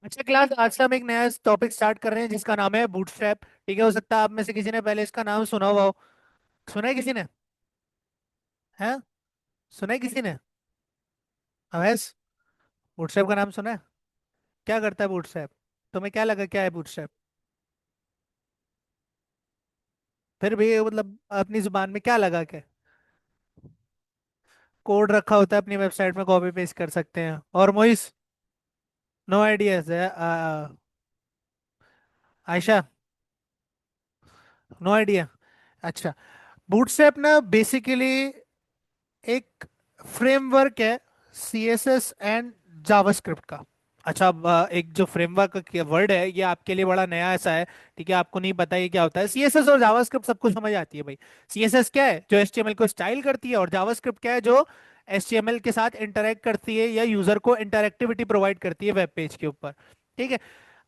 अच्छा क्लास, आज से हम एक नया टॉपिक स्टार्ट कर रहे हैं जिसका नाम है बूटस्ट्रैप। ठीक है, हो सकता है आप में से किसी ने पहले इसका नाम सुना हुआ हो। सुना है किसी ने? है? सुना है किसी ने? अवैस, बूटस्ट्रैप का नाम सुना है? क्या करता है बूटस्ट्रैप? तुम्हें क्या लगा क्या है बूटस्ट्रैप? फिर भी मतलब अपनी जुबान में क्या लगा के कोड रखा होता है, अपनी वेबसाइट में कॉपी पेस्ट कर सकते हैं। और मोइस? नो आइडियाज है? आयशा? No idea? अच्छा, बूटस्ट्रैप ना बेसिकली एक फ्रेमवर्क है सीएसएस एंड जावास्क्रिप्ट का। अच्छा, अब एक जो फ्रेमवर्क का वर्ड है ये आपके लिए बड़ा नया ऐसा है। ठीक है, आपको नहीं पता ये क्या होता है। सीएसएस और जावास्क्रिप्ट सबको समझ आती है भाई। सीएसएस क्या है? जो एचटीएमएल को स्टाइल करती है। और जावास्क्रिप्ट क्या है? जो एचटीएमएल के साथ इंटरेक्ट करती है या यूजर को इंटरेक्टिविटी प्रोवाइड करती है वेब पेज के ऊपर। ठीक है।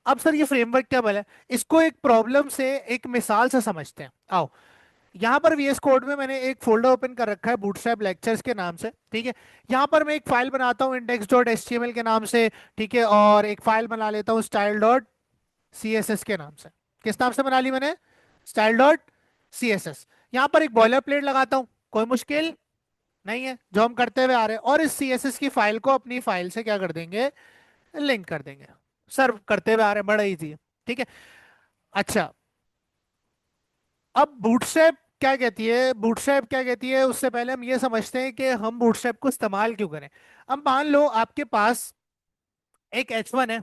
अब सर ये फ्रेमवर्क क्या बोला है? इसको एक प्रॉब्लम से एक मिसाल से समझते हैं, आओ। यहाँ पर वीएस कोड में मैंने एक फोल्डर ओपन कर रखा है बूटस्ट्रैप लेक्चर्स के नाम से। ठीक है। यहाँ पर मैं एक फाइल बनाता हूँ index dot H T M L के नाम से। ठीक है, और एक फाइल बना लेता हूँ style dot C S S के नाम से। किस नाम से बना ली मैंने? Style dot C S S. यहाँ पर एक बॉयलर प्लेट लगाता हूँ, कोई मुश्किल नहीं है, जो हम करते हुए आ रहे हैं। और इस सी एस एस की फाइल को अपनी फाइल से क्या कर देंगे? लिंक कर देंगे। सर्व करते हुए आ रहे हैं, बड़ा इजी है। ठीक है। अच्छा, अब बूटस्ट्रैप क्या कहती है? बूटस्ट्रैप क्या कहती है उससे पहले हम ये समझते हैं कि हम बूटस्ट्रैप को इस्तेमाल क्यों करें। अब मान लो आपके पास एक H1 है।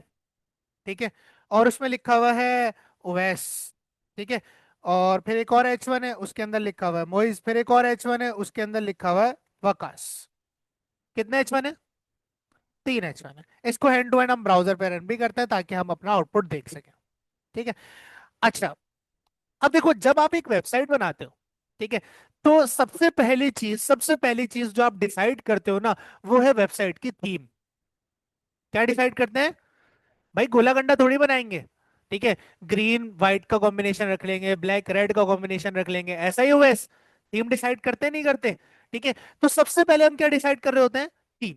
ठीक है, और उसमें लिखा हुआ है ओएस। ठीक है, और फिर एक और H1 है उसके अंदर लिखा हुआ है मोइज, फिर एक और H1 है उसके अंदर लिखा हुआ है वकास। कितने H1 है? 3 H1 है। इसको हैंड टू हैंड हम ब्राउजर पे रन भी करते हैं ताकि हम अपना आउटपुट देख सकें। ठीक है। अच्छा, अब देखो जब आप एक वेबसाइट बनाते हो, ठीक है, तो सबसे पहली चीज जो आप डिसाइड करते हो ना, वो है वेबसाइट की थीम। क्या डिसाइड करते हैं? भाई गोला गंडा थोड़ी बनाएंगे। ठीक है, ग्रीन व्हाइट का कॉम्बिनेशन रख लेंगे, ब्लैक रेड का कॉम्बिनेशन रख लेंगे, ऐसा ही हुआ। थीम डिसाइड करते नहीं करते? ठीक है, तो सबसे पहले हम क्या डिसाइड कर रहे होते हैं? थीम।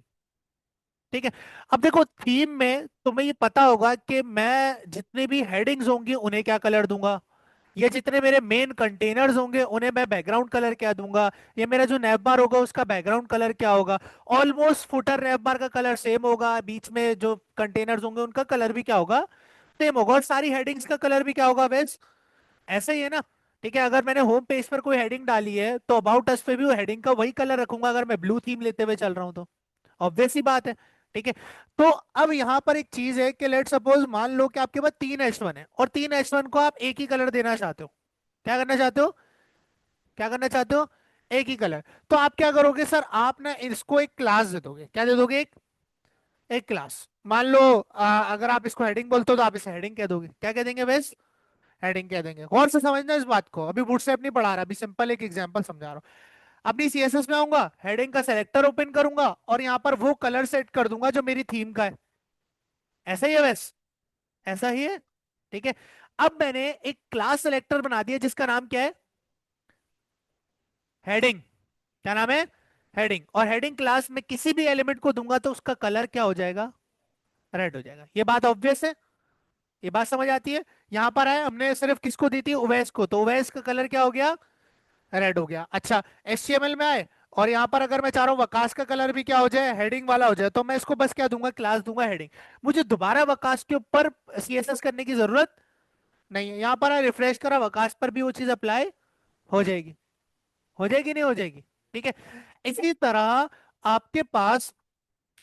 ठीक है। अब देखो थीम में तुम्हें ये पता होगा कि मैं जितने भी हेडिंग्स होंगी उन्हें क्या कलर दूंगा, ये जितने मेरे मेन कंटेनर्स होंगे उन्हें मैं बैकग्राउंड कलर क्या दूंगा, ये मेरा जो नैव बार होगा उसका बैकग्राउंड कलर क्या होगा। ऑलमोस्ट फुटर नैव बार का कलर सेम होगा, बीच में जो कंटेनर्स होंगे उनका कलर भी क्या होगा? सेम होगा। और सारी हेडिंग्स का कलर भी क्या होगा बेस? ऐसा ही है ना? ठीक है, अगर मैंने होम पेज पर कोई हेडिंग डाली है तो अबाउट अस पे भी वो हेडिंग का वही कलर रखूंगा, अगर मैं ब्लू थीम लेते हुए चल रहा हूं तो। ऑब्वियस सी बात है। ठीक है। तो अब यहां पर एक चीज है कि लेट सपोज मान लो कि आपके पास 3 H1 है और 3 H1 को आप एक ही कलर देना चाहते हो। क्या करना चाहते हो? क्या करना चाहते हो? एक ही कलर। तो आप क्या करोगे सर? आप ना इसको एक क्लास दे दोगे। क्या दे दोगे? एक एक क्लास। मान लो अगर आप इसको हेडिंग बोलते हो तो आप इसे हेडिंग कह दोगे। क्या कह देंगे बस? हेडिंग कह देंगे। गौर से समझना इस बात को, अभी बूटस्ट्रैप नहीं पढ़ा रहा, अभी सिंपल एक एग्जांपल समझा रहा हूँ। अपनी सीएसएस में आऊंगा, हेडिंग का सेलेक्टर ओपन करूंगा और यहाँ पर वो कलर सेट कर दूंगा जो मेरी थीम का है। ऐसा ही है वैस? ऐसा ही है। ठीक है। अब मैंने एक क्लास सेलेक्टर बना दिया जिसका नाम क्या है? हेडिंग। क्या नाम है? हेडिंग। और हेडिंग क्लास में किसी भी एलिमेंट को दूंगा तो उसका कलर क्या हो जाएगा? रेड हो जाएगा। ये बात ऑब्वियस है, ये बात समझ आती है। यहां पर है हमने सिर्फ किसको दी थी? ओवेस को, तो ओवेस का कलर क्या हो गया? रेड हो गया। अच्छा, एचटीएमएल में आए और यहाँ पर अगर मैं चाह रहा हूँ वकास का कलर भी क्या हो जाए? हेडिंग वाला हो जाए, तो मैं इसको बस क्या दूंगा? क्लास दूंगा हेडिंग। मुझे दोबारा वकास के ऊपर सीएसएस करने की जरूरत नहीं है। यहाँ पर रिफ्रेश करा, वकास पर भी वो चीज अप्लाई हो जाएगी। हो जाएगी नहीं हो जाएगी? ठीक है। इसी तरह आपके पास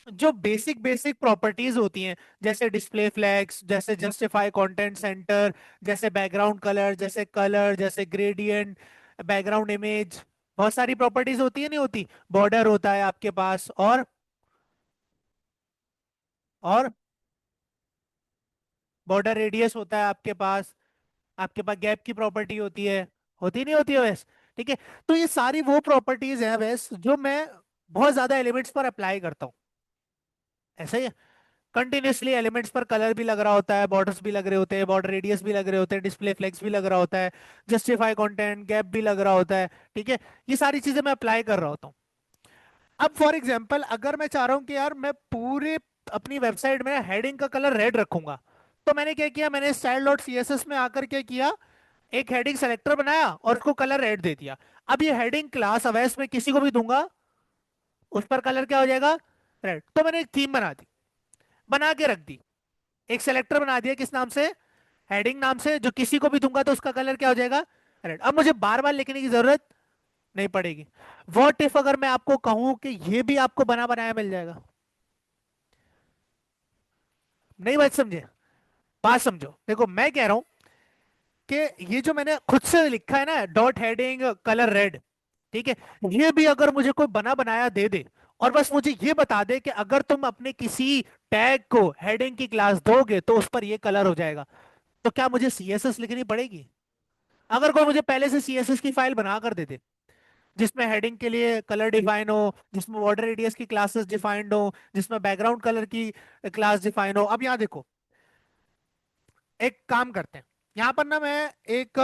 जो बेसिक बेसिक प्रॉपर्टीज होती हैं, जैसे डिस्प्ले फ्लैग्स, जैसे जस्टिफाई कंटेंट सेंटर, जैसे बैकग्राउंड कलर, जैसे कलर, जैसे ग्रेडियंट, बैकग्राउंड इमेज, बहुत सारी प्रॉपर्टीज होती है नहीं होती? बॉर्डर होता है आपके पास, और बॉर्डर रेडियस होता है आपके पास। आपके पास गैप की प्रॉपर्टी होती नहीं होती है वैस? ठीक है। तो ये सारी वो प्रॉपर्टीज हैं वैस जो मैं बहुत ज्यादा एलिमेंट्स पर अप्लाई करता हूँ। ऐसा ही है। कंटिन्यूसली एलिमेंट्स पर कलर भी लग रहा होता है, बॉर्डर्स भी लग रहे होते हैं, बॉर्डर रेडियस भी लग रहे होते हैं, डिस्प्ले फ्लेक्स भी लग रहा होता है, जस्टिफाई कंटेंट गैप भी लग रहा होता है। ठीक है, ये सारी चीजें मैं अप्लाई कर रहा होता हूँ। अब फॉर एग्जांपल अगर मैं चाह रहा हूँ कि यार मैं पूरे अपनी वेबसाइट में हेडिंग का कलर रेड रखूंगा। तो मैंने क्या किया, मैंने style dot C S S में आकर क्या किया, एक हेडिंग सेलेक्टर बनाया और उसको कलर रेड दे दिया। अब ये हेडिंग क्लास अवैस में किसी को भी दूंगा, उस पर कलर क्या हो जाएगा, रेड। तो मैंने एक थीम बना दी, बना के रख दी, एक सेलेक्टर बना दिया, किस नाम से, हेडिंग नाम से, जो किसी को भी दूंगा तो उसका कलर क्या हो जाएगा, रेड। अब मुझे बार बार लिखने की जरूरत नहीं पड़ेगी। व्हाट इफ अगर मैं आपको कहूं कि ये भी आपको बना बनाया मिल जाएगा। नहीं बात समझे, बात समझो, देखो मैं कह रहा हूं कि ये जो मैंने खुद से लिखा है ना, डॉट हेडिंग कलर रेड, ठीक है, ये भी अगर मुझे कोई बना बनाया दे दे और बस मुझे ये बता दे कि अगर तुम अपने किसी टैग को हेडिंग की क्लास दोगे तो उस पर ये कलर हो जाएगा, तो क्या मुझे सीएसएस लिखनी पड़ेगी? अगर कोई मुझे पहले से सीएसएस की फाइल बना कर दे दे, जिसमें हेडिंग के लिए कलर डिफाइन हो, जिसमें बॉर्डर रेडियस की क्लासेस डिफाइंड हो, जिसमें बैकग्राउंड कलर की क्लास डिफाइन हो। अब यहां देखो, एक काम करते हैं, यहां पर ना मैं एक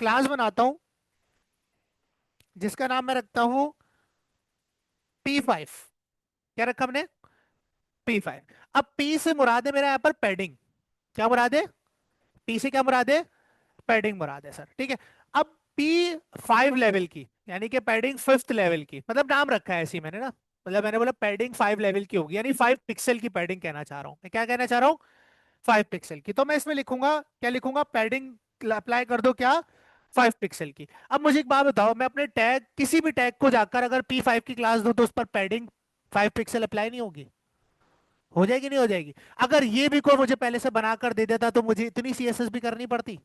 क्लास बनाता हूं जिसका नाम मैं रखता हूं P5। क्या रखा हमने, P5। अब P से मुराद है मेरा यहाँ पर पैडिंग। क्या मुराद है, P से क्या मुराद है, पैडिंग मुराद है सर, ठीक है। अब P5 लेवल की, यानी कि पैडिंग 5th लेवल की, मतलब नाम रखा है ऐसी मैंने ना, मतलब मैंने बोला पैडिंग 5 लेवल की होगी, यानी 5 पिक्सल की पैडिंग कहना चाह रहा हूं मैं। क्या कहना चाह रहा हूं, 5 पिक्सल की। तो मैं इसमें लिखूंगा, क्या लिखूंगा, पैडिंग अप्लाई कर दो क्या, 5 पिक्सल की। अब मुझे एक बात बताओ, मैं अपने टैग, किसी भी टैग को जाकर अगर P5 की क्लास दूं तो उस पर पैडिंग 5 पिक्सल अप्लाई नहीं होगी? हो जाएगी, नहीं हो जाएगी? अगर ये भी कोई मुझे पहले से बनाकर दे देता तो मुझे इतनी सीएसएस भी करनी पड़ती,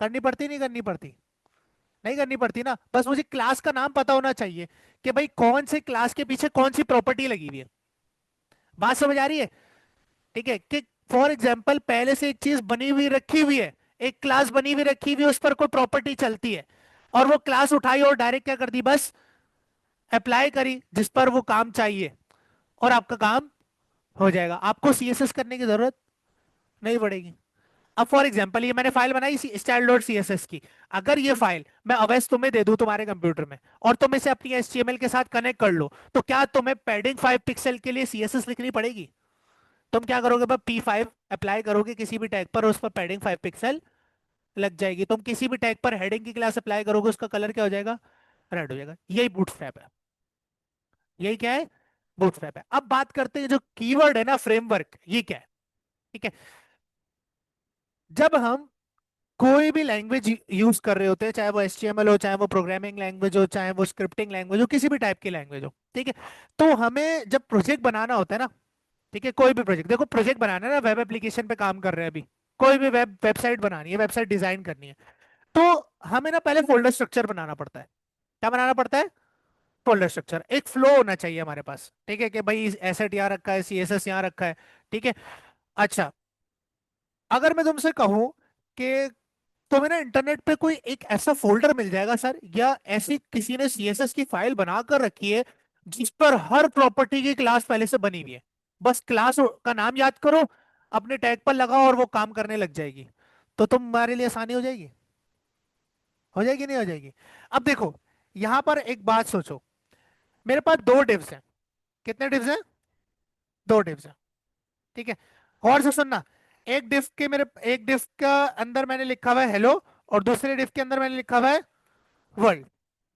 करनी पड़ती नहीं करनी पड़ती? नहीं करनी पड़ती ना, बस मुझे क्लास का नाम पता होना चाहिए कि भाई कौन से क्लास के पीछे कौन सी प्रॉपर्टी लगी हुई है। बात समझ आ रही है? ठीक है, कि फॉर एग्जाम्पल पहले से एक चीज बनी हुई रखी हुई है, एक क्लास बनी हुई रखी हुई है, उस पर कोई प्रॉपर्टी चलती है, और वो क्लास उठाई और डायरेक्ट क्या कर दी, बस अप्लाई करी जिस पर वो काम चाहिए, और आपका काम हो जाएगा, आपको सीएसएस करने की जरूरत नहीं पड़ेगी। अब फॉर एग्जांपल ये मैंने फाइल बनाई style dot C S S की, अगर ये फाइल मैं अवैस तुम्हें दे दूं तुम्हारे कंप्यूटर में और तुम इसे अपनी एचटीएमएल के साथ कनेक्ट कर लो, तो क्या तुम्हें पैडिंग 5 पिक्सल के लिए सीएसएस लिखनी पड़ेगी? तुम क्या करोगे, बस P5 अप्लाई करोगे किसी भी टैग पर और उस पर पैडिंग 5 पिक्सल लग जाएगी। तुम किसी भी टैग पर हेडिंग की क्लास अप्लाई करोगे, उसका कलर क्या हो जाएगा, रेड हो जाएगा। यही बूटस्ट्रैप है, यही क्या है, बूटस्ट्रैप है। अब बात करते हैं जो कीवर्ड है ना, फ्रेमवर्क, ये क्या है, ठीक है। जब हम कोई भी लैंग्वेज यूज कर रहे होते हैं, चाहे वो HTML हो, चाहे वो प्रोग्रामिंग लैंग्वेज हो, चाहे वो स्क्रिप्टिंग लैंग्वेज हो, किसी भी टाइप की लैंग्वेज हो, ठीक है, तो हमें जब प्रोजेक्ट बनाना होता है ना, ठीक है, कोई भी प्रोजेक्ट, देखो प्रोजेक्ट बनाना है ना, वेब एप्लीकेशन पे काम कर रहे हैं अभी, कोई भी वेबसाइट बनानी है, वेबसाइट डिजाइन करनी है, तो हमें ना पहले फोल्डर स्ट्रक्चर बनाना पड़ता है। क्या बनाना पड़ता है, फोल्डर स्ट्रक्चर, एक फ्लो होना चाहिए हमारे पास, ठीक है, कि भाई एसेट यहाँ रखा है, CSS यहाँ रखा है, ठीक है। अच्छा, अगर मैं तुमसे कहूं कि तुम्हें ना इंटरनेट पे कोई एक ऐसा फोल्डर मिल जाएगा सर, या ऐसी किसी ने CSS की फाइल बनाकर रखी है जिस पर हर प्रॉपर्टी की क्लास पहले से बनी हुई है, बस क्लास का नाम याद करो, अपने टैग पर लगाओ और वो काम करने लग जाएगी, तो तुम्हारे लिए आसानी हो जाएगी, हो जाएगी नहीं हो जाएगी? अब देखो, यहां पर एक बात सोचो, मेरे पास दो डिव्स हैं। कितने डिव्स हैं, दो डिव्स हैं, ठीक है। और से सुनना, एक डिव के मेरे, एक डिव का अंदर मैंने लिखा हुआ है हेलो, और दूसरे डिव के अंदर मैंने लिखा हुआ है वर्ल्ड।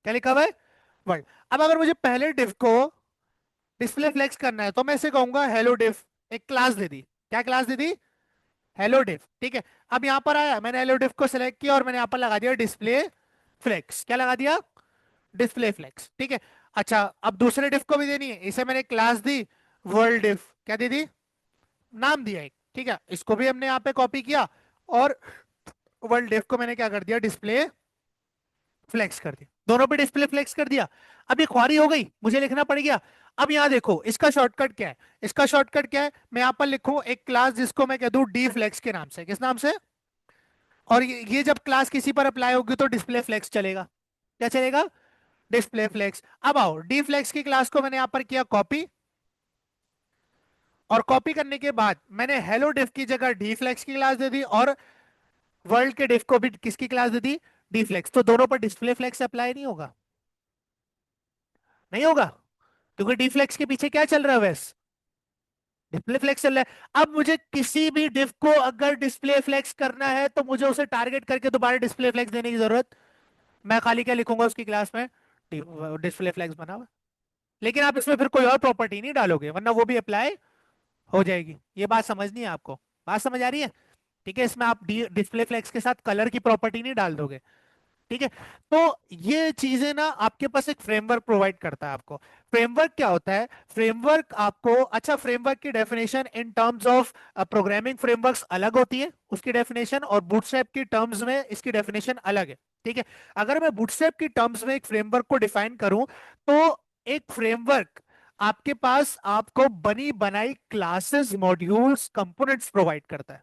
क्या लिखा हुआ है, वर्ल्ड। अब अगर मुझे पहले डिव को डिस्प्ले फ्लेक्स करना है तो मैं इसे कहूंगा हेलो डिव, एक क्लास दे दी। क्या क्लास दे दी, हेलो डिव, ठीक है। अब यहां पर आया, मैंने हेलो डिव को सिलेक्ट किया और मैंने यहां पर लगा दिया डिस्प्ले फ्लेक्स। क्या लगा दिया, डिस्प्ले फ्लेक्स, ठीक है। अच्छा, अब दूसरे डिव को भी देनी है, इसे मैंने क्लास दी वर्ल्ड डिव। क्या दे दी, नाम दिया एक, ठीक है, इसको भी हमने यहाँ पे कॉपी किया, और वर्ल्ड डिव को मैंने क्या कर दिया, डिस्प्ले फ्लेक्स कर दिया, दोनों पे डिस्प्ले फ्लेक्स कर दिया। अब ये ख्वारी हो गई, मुझे लिखना पड़ गया। अब यहाँ देखो इसका शॉर्टकट क्या है, इसका शॉर्टकट क्या है, मैं यहाँ पर लिखूं एक क्लास जिसको मैं कह दूं डी फ्लेक्स के नाम से, किस नाम से, और ये जब क्लास किसी पर अप्लाई होगी तो डिस्प्ले फ्लेक्स चलेगा। क्या चलेगा, डिस्प्ले फ्लेक्स। अब आओ, डी फ्लेक्स की क्लास को मैंने यहाँ पर किया कॉपी, और कॉपी करने के बाद मैंने हेलो डिफ की जगह डी फ्लेक्स की क्लास दे दी, और वर्ल्ड के डिफ को भी किसकी क्लास दे दी, डी फ्लेक्स। तो दोनों पर डिस्प्ले फ्लेक्स अप्लाई नहीं होगा, नहीं होगा? क्योंकि डीफ्लेक्स के पीछे क्या चल रहा है वैस, डिस्प्ले फ्लेक्स चल रहा है। अब मुझे किसी भी डिफ को अगर डिस्प्ले फ्लेक्स करना है तो मुझे उसे टारगेट करके दोबारा डिस्प्ले फ्लेक्स देने की जरूरत, मैं खाली क्या लिखूंगा उसकी क्लास में, डिस्प्ले फ्लेक्स बना हुआ। लेकिन आप इसमें फिर कोई और प्रॉपर्टी नहीं डालोगे वरना वो भी अप्लाई हो जाएगी। ये बात समझनी है आपको, बात समझ आ रही है? ठीक है, इसमें आप डिस्प्ले फ्लेक्स के साथ कलर की प्रॉपर्टी नहीं डाल दोगे। ठीक है, तो ये चीजें ना आपके पास एक फ्रेमवर्क प्रोवाइड करता है आपको। फ्रेमवर्क क्या होता है? फ्रेमवर्क आपको, अच्छा फ्रेमवर्क की definition in terms of programming frameworks अलग होती है उसकी डेफिनेशन, और बूटस्ट्रैप की टर्म्स में इसकी डेफिनेशन अलग है। ठीक है, अगर मैं बूटस्ट्रैप की टर्म्स में एक फ्रेमवर्क को डिफाइन करूं तो एक फ्रेमवर्क आपके पास आपको बनी बनाई क्लासेस, मॉड्यूल्स, कंपोनेंट्स प्रोवाइड करता है,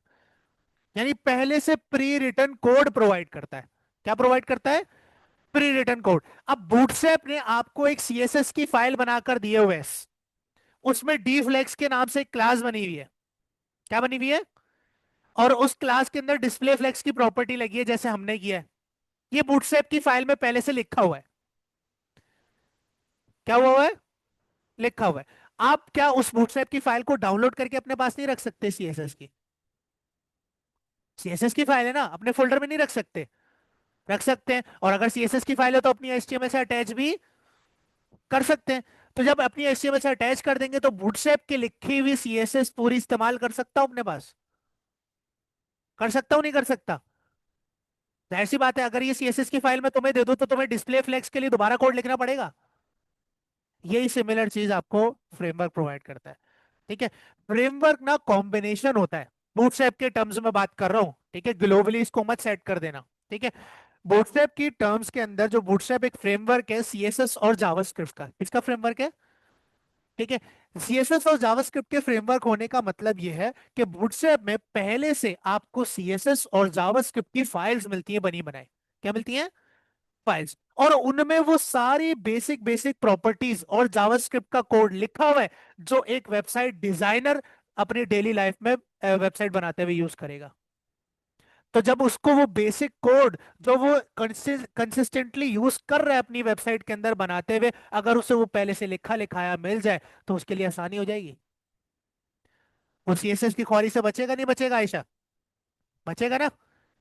यानी पहले से प्री रिटन कोड प्रोवाइड करता है। क्या प्रोवाइड करता है? Pre written code. अब बूटस्ट्रैप ने आपको एक सीएसएस की फाइल बनाकर दी है ओएस, उसमें डीफ्लेक्स के नाम से एक क्लास बनी हुई है। क्या बनी हुई है? और उस क्लास के अंदर डिस्प्ले फ्लेक्स की प्रॉपर्टी लगी है जैसे हमने किया है। ये बूटस्ट्रैप की फाइल में पहले से लिखा हुआ है। क्या हुआ है? लिखा हुआ है। आप क्या उस बूटस्ट्रैप की फाइल को डाउनलोड करके अपने पास नहीं रख सकते? सीएसएस की, सीएसएस की फाइल है ना, अपने फोल्डर में नहीं रख सकते? रख सकते हैं, और अगर सीएसएस की फाइल है तो अपनी एचटीएमएल से अटैच भी कर सकते हैं। तो जब अपनी एचटीएमएल से अटैच कर देंगे तो बूटस्ट्रैप की लिखी हुई सीएसएस पूरी इस्तेमाल कर सकता हूं अपने पास? कर सकता हूं नहीं कर सकता? जाहिर सी बात है, अगर ये सीएसएस की फाइल में तुम्हें दे दो तो तुम्हें डिस्प्ले फ्लेक्स के लिए दोबारा कोड लिखना पड़ेगा। यही सिमिलर चीज आपको फ्रेमवर्क प्रोवाइड करता है। ठीक है, फ्रेमवर्क ना कॉम्बिनेशन होता है, बूटस्ट्रैप के टर्म्स में बात कर रहा हूं। ठीक है, ग्लोबली इसको मत सेट कर देना। ठीक है, बूटस्ट्रैप की टर्म्स के अंदर जो बूटस्ट्रैप एक फ्रेमवर्क है सीएसएस और जावास्क्रिप्ट का, इसका फ्रेमवर्क है। ठीक है, सीएसएस और जावास्क्रिप्ट के फ्रेमवर्क होने का मतलब यह है कि बूटस्ट्रैप में पहले से आपको सीएसएस और जावास्क्रिप्ट की फाइल्स मिलती है बनी बनाई। क्या मिलती है? फाइल्स, और उनमें वो सारी बेसिक बेसिक प्रॉपर्टीज और जावास्क्रिप्ट का कोड लिखा हुआ है जो एक वेबसाइट डिजाइनर अपनी डेली लाइफ में वेबसाइट बनाते हुए यूज करेगा। तो जब उसको वो बेसिक कोड जो वो कंसिस्टेंटली यूज कर रहा है अपनी वेबसाइट के अंदर बनाते हुए, अगर उसे वो पहले से लिखा लिखाया मिल जाए तो उसके लिए आसानी हो जाएगी। वो सीएसएस की ख्वारी से बचेगा नहीं बचेगा आयशा? बचेगा ना?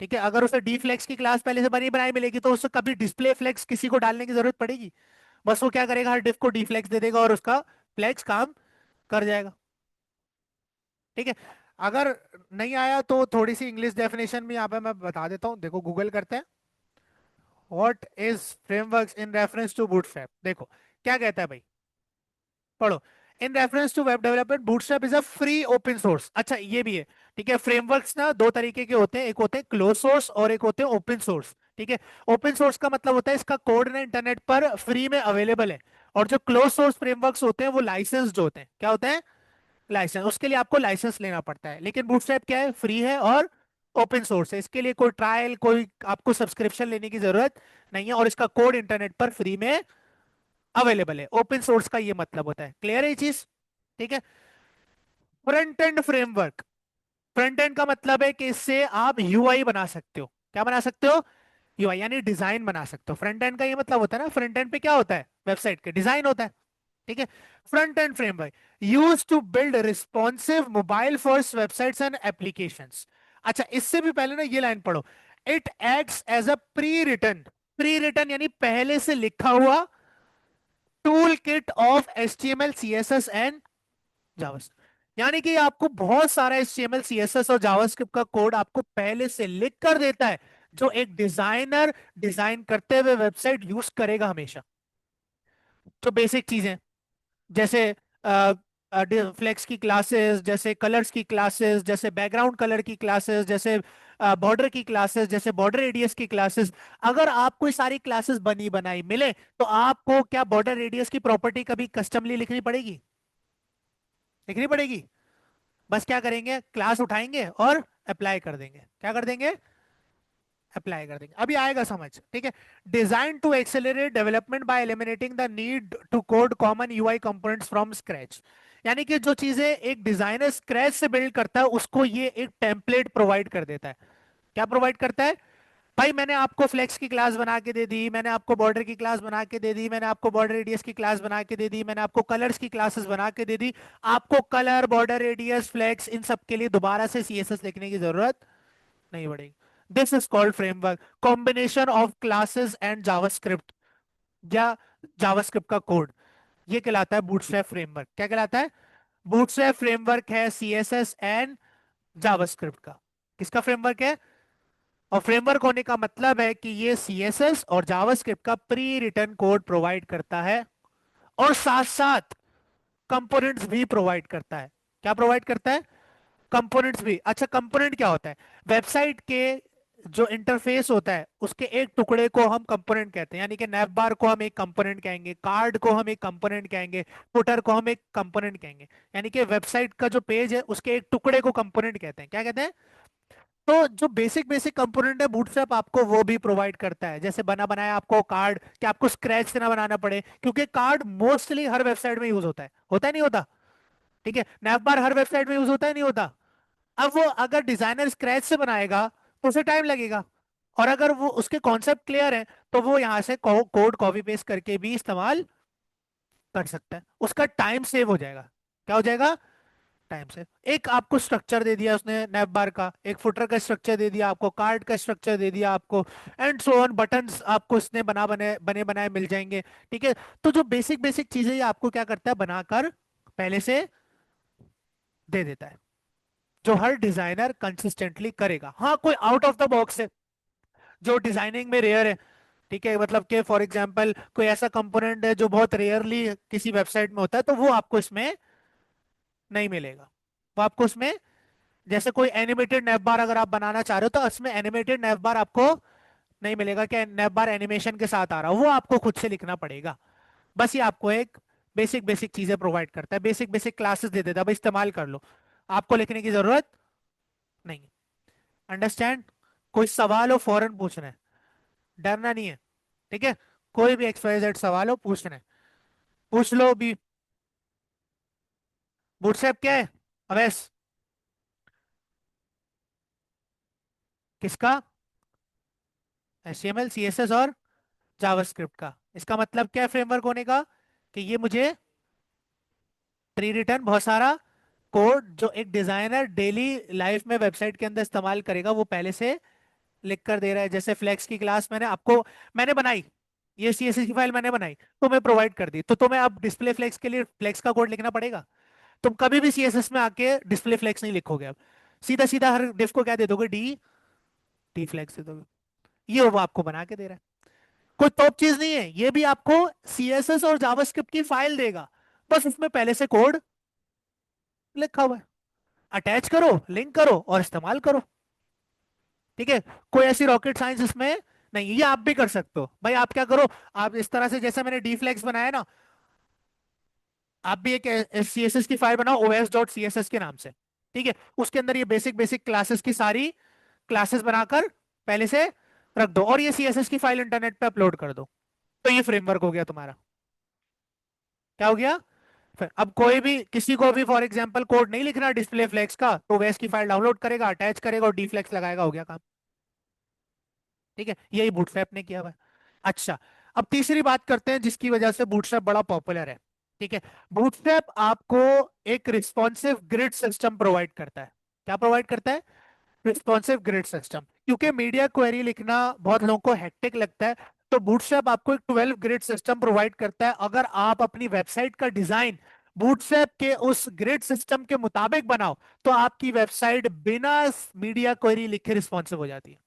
ठीक है, अगर उसे डी फ्लेक्स की क्लास पहले से बनी बनाई मिलेगी तो उसे कभी डिस्प्ले फ्लेक्स किसी को डालने की जरूरत पड़ेगी? बस वो क्या करेगा, हर डिफ को डी फ्लेक्स दे देगा और उसका फ्लेक्स काम कर जाएगा। ठीक है, अगर नहीं आया तो थोड़ी सी इंग्लिश डेफिनेशन भी यहाँ पे मैं बता देता हूँ, देखो गूगल करते हैं। What is frameworks in reference to Bootstrap, देखो क्या कहता है भाई, पढ़ो। In reference to web development Bootstrap is a free open source. अच्छा ये भी है। ठीक है, फ्रेमवर्क्स ना दो तरीके के होते हैं, एक होते हैं क्लोज सोर्स और एक होते हैं ओपन सोर्स। ठीक है, ओपन सोर्स का मतलब होता है इसका कोड ना इंटरनेट पर फ्री में अवेलेबल है, और जो क्लोज सोर्स फ्रेमवर्क्स होते हैं वो लाइसेंस्ड होते हैं। क्या होते हैं? लाइसेंस, उसके लिए आपको लाइसेंस लेना पड़ता है। लेकिन बूटस्ट्रैप क्या है, फ्री है और ओपन सोर्स है, इसके लिए कोई ट्रायल, कोई आपको सब्सक्रिप्शन लेने की जरूरत नहीं है, और इसका कोड इंटरनेट पर फ्री में अवेलेबल है। ओपन सोर्स का ये मतलब होता है। क्लियर है ये चीज? ठीक है, front end framework, front end का मतलब है कि इससे आप यूआई बना सकते हो। क्या बना सकते हो? यूआई यानी डिजाइन बना सकते हो। फ्रंट एंड का ये मतलब होता है ना, फ्रंट एंड पे क्या होता है, वेबसाइट के डिजाइन होता है। ठीक है, front end framework use to build responsive mobile first websites and applications. अच्छा इससे भी पहले ना ये लाइन पढ़ो, it acts as a pre written, pre written यानी पहले से लिखा हुआ tool kit of HTML CSS and JavaScript. यानी कि आपको बहुत सारा एचटीएमएल सीएसएस और जावास्क्रिप्ट का कोड आपको पहले से लिख कर देता है, जो एक डिजाइनर डिजाइन करते हुए वेबसाइट यूज करेगा हमेशा। तो बेसिक चीजें जैसे फ्लेक्स की क्लासेस, जैसे कलर्स की क्लासेस, जैसे बैकग्राउंड कलर की क्लासेस, जैसे बॉर्डर की क्लासेस, जैसे बॉर्डर रेडियस की क्लासेस। अगर आपको ये सारी क्लासेस बनी बनाई मिले तो आपको क्या बॉर्डर रेडियस की प्रॉपर्टी कभी कस्टमली लिखनी पड़ेगी? लिखनी पड़ेगी? बस क्या करेंगे, क्लास उठाएंगे और अप्लाई कर देंगे। क्या कर देंगे? अप्लाई कर देंगे। अभी आएगा समझ। ठीक है, design to accelerate development by eliminating the need to code common UI components from scratch. यानी कि जो चीजें एक डिजाइनर स्क्रैच से बिल्ड करता है उसको ये एक टेम्पलेट प्रोवाइड कर देता है। क्या प्रोवाइड करता है? भाई मैंने आपको फ्लेक्स की क्लास बना के दे दी, मैंने आपको बॉर्डर की क्लास बना के दे दी, मैंने आपको बॉर्डर रेडियस की क्लास बना के दे दी, मैंने आपको कलर्स की क्लासेस बना के दे दी। आपको कलर, बॉर्डर रेडियस, फ्लेक्स, इन सब के लिए दोबारा से सीएसएस लिखने की जरूरत नहीं पड़ेगी। This is called framework, combination of classes and JavaScript या जावास्क्रिप्ट का कोड। ये कहलाता है बूटस्ट्रैप फ्रेमवर्क। क्या कहलाता है? बूटस्ट्रैप फ्रेमवर्क है सीएसएस एंड जावास्क्रिप्ट का। किसका फ्रेमवर्क है? और फ्रेमवर्क होने का मतलब है कि ये सीएसएस और जावास्क्रिप्ट का प्री रिटन कोड प्रोवाइड करता है, और साथ साथ कंपोनेंट्स भी प्रोवाइड करता है। क्या प्रोवाइड करता है? कंपोनेंट्स भी। अच्छा, कंपोनेंट क्या होता है? वेबसाइट के जो इंटरफेस होता है उसके एक टुकड़े को हम कंपोनेंट कहते हैं, यानी कि नैव बार को हम एक कंपोनेंट कहेंगे, कार्ड को हम एक कंपोनेंट कहेंगे, फुटर को हम एक कंपोनेंट कहेंगे। यानी कि वेबसाइट का जो पेज है उसके एक टुकड़े को कंपोनेंट कहते हैं। क्या कहते हैं? तो जो बेसिक बेसिक कंपोनेंट है बूटस्ट्रैप आपको वो भी प्रोवाइड करता है। जैसे बना बनाया आपको कार्ड, कि आपको स्क्रैच से ना बनाना पड़े, क्योंकि कार्ड मोस्टली हर वेबसाइट में यूज होता है नहीं होता? ठीक है, नैवबार हर वेबसाइट में यूज होता है नहीं होता? अब वो अगर डिजाइनर स्क्रैच से बनाएगा तो उसे टाइम लगेगा, और अगर वो उसके कॉन्सेप्ट क्लियर है तो वो यहाँ से कोड कॉपी पेस्ट करके भी इस्तेमाल कर सकता है, उसका टाइम सेव हो जाएगा। क्या हो जाएगा? टाइम से। एक आपको स्ट्रक्चर दे दिया उसने नैप बार का, एक फुटर का स्ट्रक्चर दे दिया आपको, कार्ड का स्ट्रक्चर दे दिया आपको, एंड सो ऑन, बटन्स आपको इसने बने बनाए मिल जाएंगे। ठीक है, तो जो बेसिक बेसिक चीजें ये आपको क्या करता है, बनाकर पहले से दे देता है, जो हर डिजाइनर कंसिस्टेंटली करेगा। हाँ, कोई आउट ऑफ द बॉक्स है जो डिजाइनिंग में रेयर है। ठीक है, मतलब कि फॉर एग्जांपल कोई ऐसा कंपोनेंट है जो बहुत रेयरली किसी वेबसाइट में होता है, तो वो आपको इसमें नहीं मिलेगा। वो आपको उसमें, जैसे कोई एनिमेटेड नैव बार अगर आप बनाना चाह रहे हो तो इसमें एनिमेटेड नैव बार आपको नहीं मिलेगा कि नैव बार एनिमेशन के साथ आ रहा हो, वो आपको खुद से लिखना पड़ेगा। बस ये आपको एक बेसिक बेसिक चीजें प्रोवाइड करता है, बेसिक बेसिक क्लासेस दे देता है, भाई इस्तेमाल कर लो, आपको लिखने की जरूरत नहीं। अंडरस्टैंड? कोई सवाल हो फौरन पूछना है, डरना नहीं है। ठीक है, कोई भी XYZ सवाल हो पूछना है, पूछ लो भी। व्हाट्सएप क्या है? अवेस? किसका? HTML CSS और जावास्क्रिप्ट का। इसका मतलब क्या है फ्रेमवर्क होने का? कि ये मुझे प्री रिटर्न बहुत सारा कोड जो एक डिजाइनर डेली लाइफ में वेबसाइट के अंदर इस्तेमाल करेगा वो पहले से लिख कर दे रहा है। जैसे फ्लेक्स की क्लास मैंने बनाई, ये CSS की फाइल मैंने बनाई, तुम्हें प्रोवाइड कर दी, तो तुम्हें अब डिस्प्ले फ्लेक्स के लिए फ्लेक्स का कोड लिखना पड़ेगा? तुम कभी भी CSS में आके डिस्प्ले फ्लेक्स नहीं लिखोगे अब, सीधा सीधा हर डिफ को क्या दे दोगे, डी टी फ्लेक्स दे दोगे। ये वो आपको बना के दे रहा है, कोई टॉप चीज नहीं है, ये भी आपको CSS और जावास्क्रिप्ट की फाइल देगा, बस उसमें पहले से कोड लिखा हुआ है। अटैच करो, लिंक करो और इस्तेमाल करो। ठीक है, कोई ऐसी रॉकेट साइंस इसमें नहीं, ये आप भी कर सकते हो। भाई आप क्या करो, आप इस तरह से जैसे मैंने डी फ्लेक्स बनाया ना, आप भी एक CSS की फाइल बनाओ os.css के नाम से। ठीक है, उसके अंदर ये बेसिक बेसिक क्लासेस की सारी क्लासेस बनाकर पहले से रख दो, और ये CSS की फाइल इंटरनेट पे अपलोड कर दो, तो ये फ्रेमवर्क हो गया तुम्हारा। क्या हो गया? फिर अब कोई भी किसी को भी फॉर एग्जांपल कोड नहीं लिखना डिस्प्ले फ्लेक्स का, तो वैस की फाइल डाउनलोड करेगा, अटैच करेगा और डी फ्लेक्स लगाएगा, हो गया काम। ठीक है, यही बूटस्ट्रैप ने किया हुआ है। अच्छा, अब तीसरी बात करते हैं जिसकी वजह से बूटस्ट्रैप बड़ा पॉपुलर है। ठीक है, बूटस्ट्रैप आपको एक रिस्पॉन्सिव ग्रिड सिस्टम प्रोवाइड करता है। क्या प्रोवाइड करता है? Responsive grid system. क्योंकि मीडिया क्वेरी लिखना बहुत लोगों को हेक्टिक लगता है, तो बूटस्ट्रैप आपको एक 12 ग्रिड सिस्टम प्रोवाइड करता है। अगर आप अपनी वेबसाइट का डिजाइन बूटस्ट्रैप के उस ग्रिड सिस्टम के मुताबिक बनाओ तो आपकी वेबसाइट बिना मीडिया क्वेरी लिखे रिस्पॉन्सिव हो जाती है।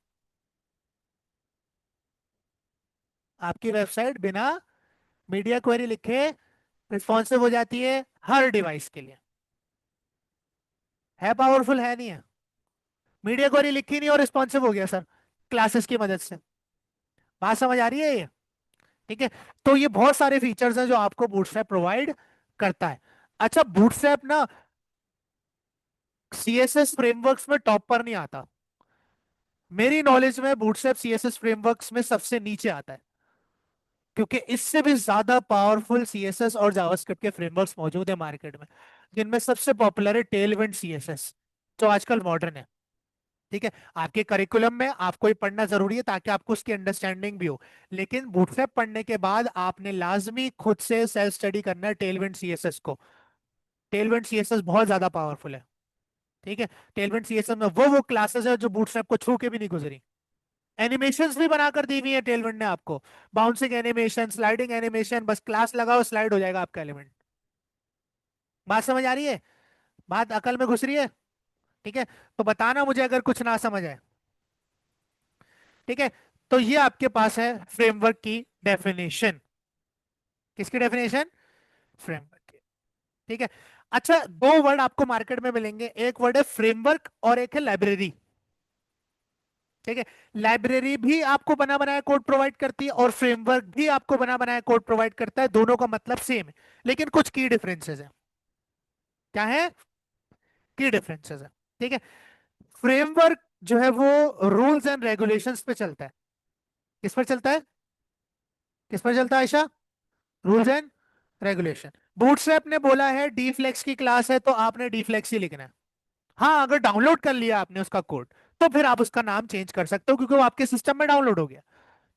आपकी वेबसाइट बिना मीडिया क्वेरी लिखे रिस्पॉन्सिव हो जाती है हर डिवाइस के लिए। है पावरफुल है नहीं है? मीडिया क्वेरी लिखी नहीं और रिस्पॉन्सिव हो गया सर, क्लासेस की मदद से। बात समझ आ रही है ये? ठीक है, तो ये बहुत सारे फीचर्स हैं जो आपको बूटस्ट्रैप प्रोवाइड करता है। अच्छा, बूटस्ट्रैप ना CSS फ्रेमवर्क्स में टॉप पर नहीं आता, मेरी नॉलेज में बूटस्ट्रैप CSS फ्रेमवर्क्स में सबसे नीचे आता है, क्योंकि इससे भी ज्यादा पावरफुल CSS और जावास्क्रिप्ट के फ्रेमवर्क्स मौजूद है मार्केट में, जिनमें सबसे पॉपुलर है टेलविंड CSS, जो आजकल मॉडर्न है। ठीक है, आपके करिकुलम में आपको ये पढ़ना जरूरी है ताकि आपको उसकी अंडरस्टैंडिंग भी हो। लेकिन बूटस्ट्रैप पढ़ने के बाद आपने लाजमी खुद से सेल्फ स्टडी करना है टेलविंड सीएसएस को। टेलविंड सीएसएस बहुत ज्यादा पावरफुल है। ठीक है, टेलविंड सीएसएस में वो क्लासेस है जो बूटस्ट्रैप को छू के भी नहीं गुजरी। एनिमेशंस भी बनाकर दी हुई है टेलविंड ने आपको। बाउंसिंग एनिमेशन, स्लाइडिंग एनिमेशन, बस क्लास लगाओ स्लाइड हो जाएगा आपका एलिमेंट। बात समझ आ रही है? बात अकल में घुस रही है? ठीक है, तो बताना मुझे अगर कुछ ना समझ आए। ठीक है, तो ये आपके पास है फ्रेमवर्क की डेफिनेशन। किसकी डेफिनेशन? फ्रेमवर्क की। ठीक है। अच्छा, दो वर्ड आपको मार्केट में मिलेंगे, एक वर्ड है फ्रेमवर्क और एक है लाइब्रेरी। ठीक है, लाइब्रेरी भी आपको बना बनाया कोड प्रोवाइड करती है और फ्रेमवर्क भी आपको बना बनाया कोड प्रोवाइड करता है, दोनों का मतलब सेम है। लेकिन कुछ की डिफरेंसेस है। क्या है? की डिफरेंसेस है। ठीक है, फ्रेमवर्क जो है वो रूल्स एंड रेगुलेशंस पे चलता है। किस पर चलता है? किस पर चलता है Ayesha? Rules and regulation. Bootstrap ने बोला है डीफ्लेक्स की क्लास है तो आपने डीफ्लेक्स ही लिखना है। हाँ, अगर डाउनलोड कर लिया आपने उसका कोड तो फिर आप उसका नाम चेंज कर सकते हो क्योंकि वो आपके सिस्टम में डाउनलोड हो गया।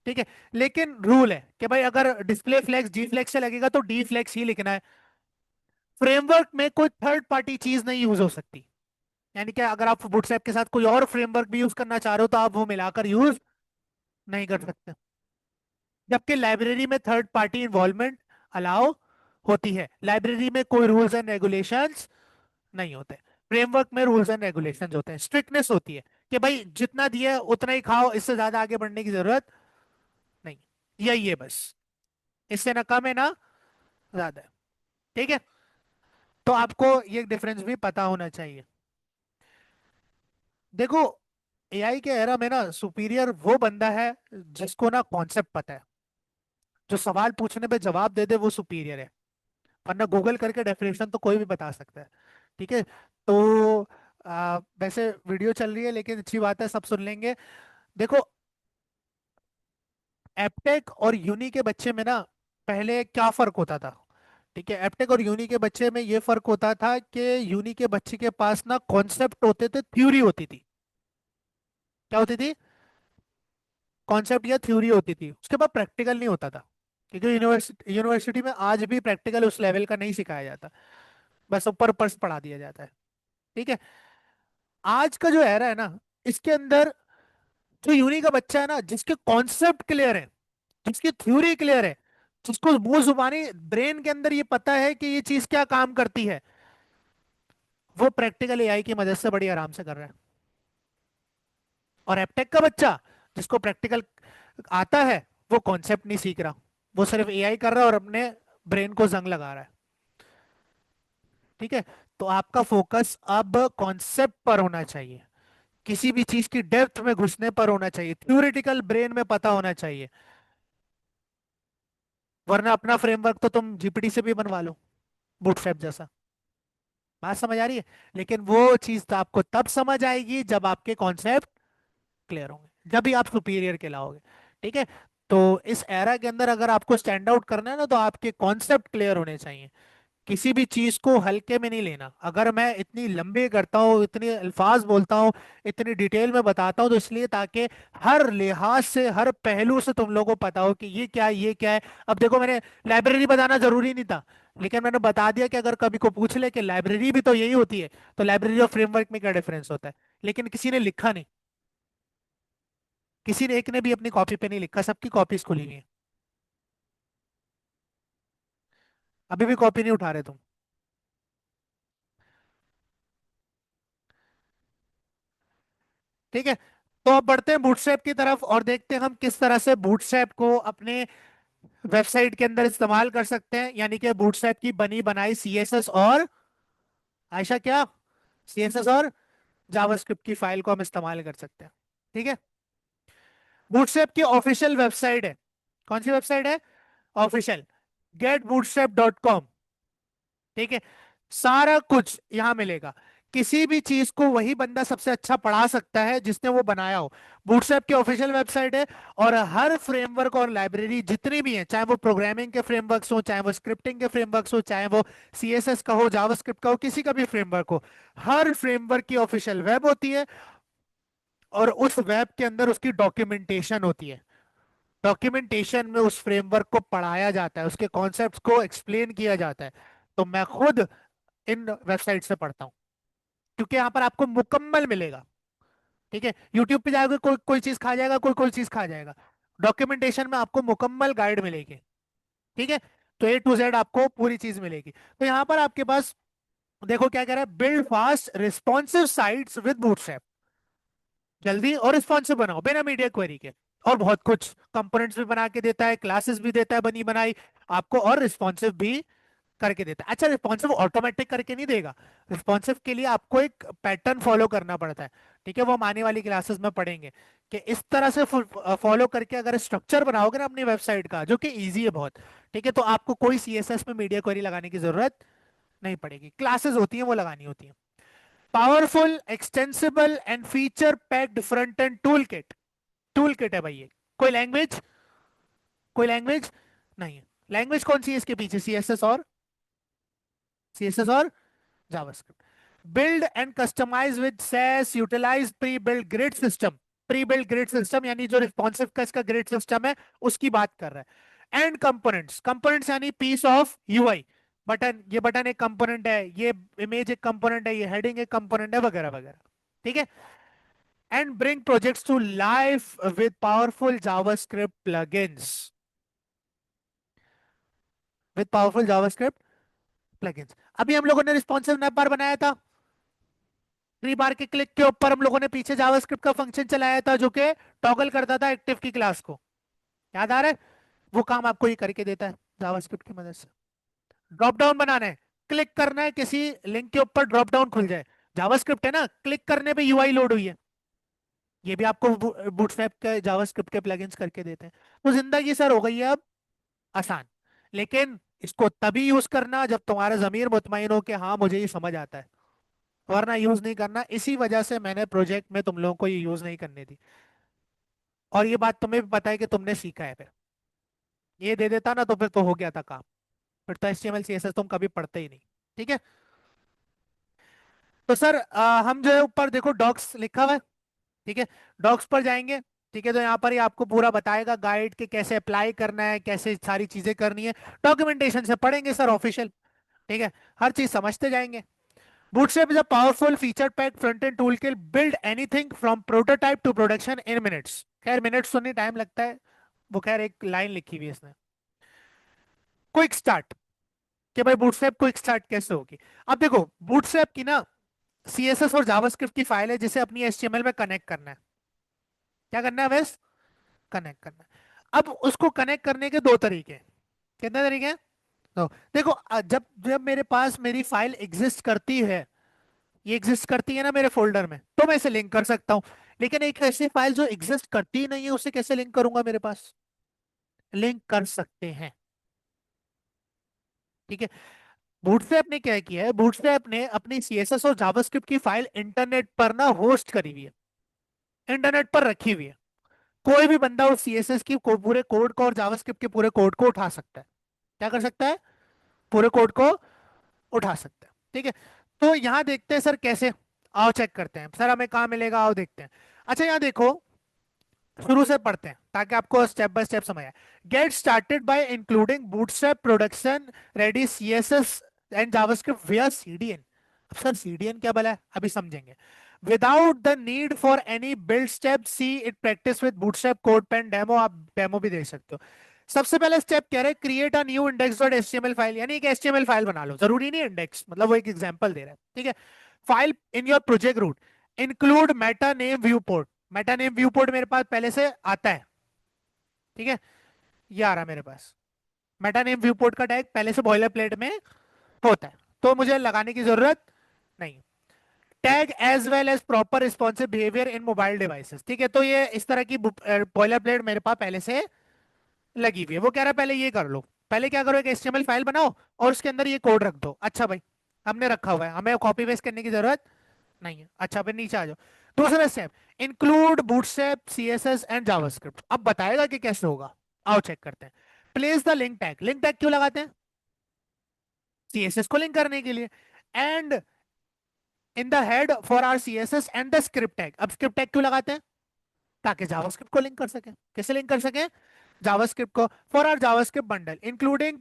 ठीक है, लेकिन रूल है कि भाई अगर डिस्प्ले फ्लेक्स डी फ्लेक्स से लगेगा तो डी फ्लेक्स ही लिखना है। फ्रेमवर्क में कोई थर्ड पार्टी चीज नहीं यूज हो सकती। यानी कि अगर आप बूटस्ट्रैप के साथ कोई और फ्रेमवर्क भी यूज करना चाह रहे हो तो आप वो मिलाकर यूज नहीं कर सकते। जबकि लाइब्रेरी में थर्ड पार्टी इन्वॉल्वमेंट अलाउ होती है। लाइब्रेरी में कोई रूल्स एंड रेगुलेशंस नहीं होते। फ्रेमवर्क में रूल्स एंड रेगुलेशंस होते हैं, स्ट्रिक्टनेस होती है कि भाई जितना दिया उतना ही खाओ, इससे ज्यादा आगे बढ़ने की जरूरत नहीं। यही है बस, इससे ना कम है ना ज्यादा है। ठीक है, तो आपको ये डिफरेंस भी पता होना चाहिए। देखो, एआई के एरा में ना सुपीरियर वो बंदा है जिसको ना कॉन्सेप्ट पता है। जो सवाल पूछने पे जवाब दे दे वो सुपीरियर है। वरना गूगल करके डेफिनेशन तो कोई भी बता सकता है। ठीक है, तो वैसे वीडियो चल रही है लेकिन अच्छी बात है, सब सुन लेंगे। देखो, एपटेक और यूनी के बच्चे में ना पहले क्या फर्क होता था? ठीक है, एपटेक और यूनी के बच्चे में ये फर्क होता था कि यूनी के बच्चे के पास ना कॉन्सेप्ट होते थे, थ्योरी होती थी। क्या होती थी? कॉन्सेप्ट या थ्योरी होती थी, उसके बाद प्रैक्टिकल नहीं होता था। क्योंकि यूनिवर्सिटी में आज भी प्रैक्टिकल उस लेवल का नहीं सिखाया जाता, बस ऊपर ऊपर से पढ़ा दिया जाता है। ठीक है, आज का जो एरा है ना, इसके अंदर जो यूनी का बच्चा है ना, जिसके कॉन्सेप्ट क्लियर है, जिसकी थ्योरी क्लियर है, जिसको मुंह जुबानी ब्रेन के अंदर ये पता है कि ये चीज क्या काम करती है, वो प्रैक्टिकल एआई की मदद से बड़ी आराम से कर रहा है। और एपटेक का बच्चा जिसको प्रैक्टिकल आता है, वो कॉन्सेप्ट नहीं सीख रहा, वो सिर्फ एआई कर रहा है और अपने ब्रेन को जंग लगा रहा है। ठीक है, तो आपका फोकस अब कॉन्सेप्ट पर होना चाहिए, किसी भी चीज की डेप्थ में घुसने पर होना चाहिए, थ्योरेटिकल ब्रेन में पता होना चाहिए। वरना अपना फ्रेमवर्क तो तुम जीपीटी से भी बनवा लो, बूटस्ट्रैप जैसा। बात समझ आ रही है? लेकिन वो चीज तो आपको तब समझ आएगी जब आपके कॉन्सेप्ट क्लियर होंगे, जब भी आप सुपीरियर के लाओगे। ठीक है, तो इस एरा के अंदर अगर आपको स्टैंड आउट करना है ना तो आपके कॉन्सेप्ट क्लियर होने चाहिए। किसी भी चीज को हल्के में नहीं लेना। अगर मैं इतनी लंबी करता हूँ, इतनी अल्फाज बोलता हूँ, इतनी डिटेल में बताता हूँ तो इसलिए ताकि हर लिहाज से, हर पहलू से तुम लोगों को पता हो कि ये क्या है, ये क्या है। अब देखो, मैंने लाइब्रेरी बताना जरूरी नहीं था, लेकिन मैंने बता दिया कि अगर कभी को पूछ ले कि लाइब्रेरी भी तो यही होती है, तो लाइब्रेरी और फ्रेमवर्क में क्या डिफरेंस होता है। लेकिन किसी ने लिखा नहीं, किसी ने एक ने भी अपनी कॉपी पे नहीं लिखा, सबकी कॉपीज खुली हुई है। अभी भी कॉपी नहीं उठा रहे तुम। ठीक है, तो अब बढ़ते हैं बूटस्ट्रैप की तरफ और देखते हैं हम किस तरह से बूटस्ट्रैप को अपने वेबसाइट के अंदर इस्तेमाल कर सकते हैं। यानी कि बूटस्ट्रैप की बनी बनाई सीएसएस और आयशा क्या, सीएसएस और जावास्क्रिप्ट की फाइल को हम इस्तेमाल कर सकते हैं। ठीक है, बूटस्ट्रैप की ऑफिशियल वेबसाइट है। कौन सी वेबसाइट है? Official, getbootstrap.com। ठीक है, सारा कुछ यहां मिलेगा। किसी भी चीज को वही बंदा सबसे अच्छा पढ़ा सकता है जिसने वो बनाया हो। बूटस्ट्रैप की ऑफिशियल वेबसाइट है और हर फ्रेमवर्क और लाइब्रेरी जितनी भी है, चाहे वो प्रोग्रामिंग के फ्रेमवर्क्स हो, चाहे वो स्क्रिप्टिंग के फ्रेमवर्क्स हो, चाहे वो सीएसएस का हो, जावास्क्रिप्ट का हो, किसी का भी फ्रेमवर्क हो, हर फ्रेमवर्क की ऑफिशियल वेब होती है। और उस वेब के अंदर उसकी डॉक्यूमेंटेशन होती है। डॉक्यूमेंटेशन में उस फ्रेमवर्क को पढ़ाया जाता है, उसके कॉन्सेप्ट्स को एक्सप्लेन किया जाता है। तो मैं खुद इन वेबसाइट से पढ़ता हूँ, क्योंकि यहाँ पर आपको मुकम्मल मिलेगा। ठीक है, यूट्यूब पे जाओगे कोई कोई चीज खा जाएगा, कोई कोई चीज खा जाएगा। डॉक्यूमेंटेशन में आपको मुकम्मल गाइड मिलेगी। ठीक है, तो A to Z आपको पूरी चीज मिलेगी। तो यहाँ पर आपके पास देखो क्या कह रहा है, build fast responsive sites with bootstrap. जल्दी और रिस्पॉन्सिव बनाओ बिना मीडिया क्वेरी के। और बहुत कुछ कंपोनेंट्स भी बना के देता है, क्लासेस भी देता है बनी बनाई आपको, और रिस्पॉन्सिव भी करके देता है। अच्छा, रिस्पॉन्सिव ऑटोमेटिक करके नहीं देगा। रिस्पॉन्सिव के लिए आपको एक पैटर्न फॉलो करना पड़ता है। ठीक है, वो हम आने वाली क्लासेस में पढ़ेंगे कि इस तरह से फॉलो करके अगर स्ट्रक्चर बनाओगे ना अपनी वेबसाइट का, जो कि इजी है बहुत। ठीक है, तो आपको कोई CSS में मीडिया क्वेरी लगाने की जरूरत नहीं पड़ेगी, क्लासेस होती हैं वो लगानी होती हैं। Powerful extensible and feature packed front end tool kit. Tool kit है भाई ये। कोई लैंग्वेज, कोई लैंग्वेज नहीं है। लैंग्वेज कौन सी है इसके पीछे? CSS और JavaScript. Build and customize with Sass, utilize pre build grid system. Pre build grid system यानी जो रिस्पॉन्सिव का इसका ग्रिड सिस्टम है उसकी बात कर रहा है। एंड कंपोनेंट्स, कंपोनेंट्स यानी पीस ऑफ UI। बटन, ये बटन एक कंपोनेंट है, ये इमेज एक कंपोनेंट है, ये हेडिंग एक कंपोनेंट है, वगैरह वगैरह। ठीक है, and bring projects to life with powerful JavaScript plugins. With powerful JavaScript plugins. अभी हम लोगों ने रिस्पॉन्सिव नैप बार बनाया था। फ्री बार के क्लिक के ऊपर हम लोगों ने पीछे जावास्क्रिप्ट का फंक्शन चलाया था, जो कि टॉगल करता था एक्टिव की क्लास को। याद आ रहा है? वो काम आपको ये करके देता है जावास्क्रिप्ट की मदद से। ड्रॉप डाउन बनाना है, क्लिक करना है किसी लिंक के ऊपर, ड्रॉप डाउन खुल जाए। जावास्क्रिप्ट है ना, क्लिक करने पे UI लोड हुई है। ये भी आपको बूटस्ट्रैप के जावास्क्रिप्ट के प्लगइन्स करके देते हैं। तो जिंदगी सर हो गई है अब आसान। लेकिन इसको तभी यूज करना जब तुम्हारा जमीर मुतमईन हो कि हाँ मुझे ये समझ आता है, वरना यूज नहीं करना। इसी वजह से मैंने प्रोजेक्ट में तुम लोगों को ये यूज नहीं करने दी। और ये बात तुम्हें भी पता है कि तुमने सीखा है। फिर ये दे देता ना तो फिर तो हो गया था काम। फिर तो HTML CSS तुम कभी पढ़ते ही नहीं। ठीक है, तो सर हम जो है ऊपर देखो डॉक्स लिखा हुआ है। ठीक है, डॉक्स पर जाएंगे। ठीक है, तो यहाँ पर ही आपको पूरा बताएगा गाइड के कैसे अप्लाई करना है, कैसे सारी चीजें करनी है। डॉक्यूमेंटेशन से पढ़ेंगे सर ऑफिशियल। ठीक है, हर चीज समझते जाएंगे। Bootstrap is a powerful feature-packed front-end toolkit build anything from prototype to production in minutes। खैर मिनट्स तो नहीं, टाइम लगता है। वो खैर एक लाइन लिखी हुई है इसने। क्विक स्टार्ट, कि भाई बूटस्ट्रैप क्विक स्टार्ट कैसे होगी। अब देखो, बूटस्ट्रैप की ना CSS और जावास्क्रिप्ट की फाइल है जिसे अपनी HTML में कनेक्ट करना है। क्या करना है वैस? कनेक्ट करना है। अब उसको कनेक्ट करने के दो तरीके हैं। कितने तरीके हैं? तो देखो, जब जब मेरे पास मेरी फाइल एग्जिस्ट करती है, ये एग्जिस्ट करती है ना मेरे फोल्डर में, तो मैं इसे लिंक कर सकता हूं। लेकिन एक ऐसी फाइल जो एग्जिस्ट करती ही नहीं है, उसे कैसे लिंक करूंगा मेरे पास? लिंक कर सकते हैं। ठीक है, बूटस्ट्रैप ने क्या किया है, बूटस्ट्रैप ने अपनी CSS और जावास्क्रिप्ट की फाइल इंटरनेट पर ना होस्ट करी हुई है, इंटरनेट पर रखी हुई है। कोई भी बंदा उस CSS की पूरे कोड को और जावास्क्रिप्ट के पूरे कोड को उठा सकता है। क्या कर सकता है? पूरे कोड को उठा सकता है। ठीक है, तो यहां देखते हैं सर कैसे। आओ चेक करते हैं सर, हमें कहाँ मिलेगा, आओ देखते हैं। अच्छा यहाँ देखो, शुरू से पढ़ते हैं ताकि आपको स्टेप बाय स्टेप समझ आए। Get started by including Bootstrap production ready CSS and JavaScript via CDN। अब सर CDN क्या भला है, अभी समझेंगे। Without the need for any build step, see it practice with Bootstrap CodePen demo. आप demo भी देख सकते हो। सबसे पहला स्टेप कह रहे हैं create a new index dot HTML file, यानी एक HTML फाइल बना लो। जरूरी नहीं इंडेक्स, मतलब वो एक एग्जांपल दे रहा है। ठीक है, file in your project root, include meta name viewport. Meta name viewport मेरे पास पहले से आता है। ठीक है, ये आ रहा मेरे पास। मेटा नेम व्यू पोर्ट का टैग पहले से बॉयलर प्लेट में होता है, तो मुझे लगाने की जरूरत नहीं। Tag as well as proper responsive behaviour in mobile devices. ठीक है, तो ये इस तरह की बॉयलर प्लेट मेरे पास पहले से लगी हुई है। वो कह रहा है पहले ये कर लो। पहले क्या करो, एक HTML फाइल बनाओ और उसके अंदर ये कोड रख दो। अच्छा भाई, हमने रखा हुआ है, हमें कॉपी पेस्ट करने की जरूरत नहीं है। अच्छा, फिर नीचे आ जाओ। दूसरा स्टेप, include Bootstrap CSS and JavaScript. अब बताएगा कि कैसे होगा, आओ चेक करते हैं। Place the link tag. Link tag क्यों लगाते हैं? CSS को लिंक करने के लिए। And in the head for our CSS and the script tag. अब स्क्रिप्ट टैग क्यों लगाते हैं? ताकि जावास्क्रिप्ट को लिंक कर सके। कैसे लिंक कर सके? जावास्क्रिप्ट को। For our JavaScript bundle including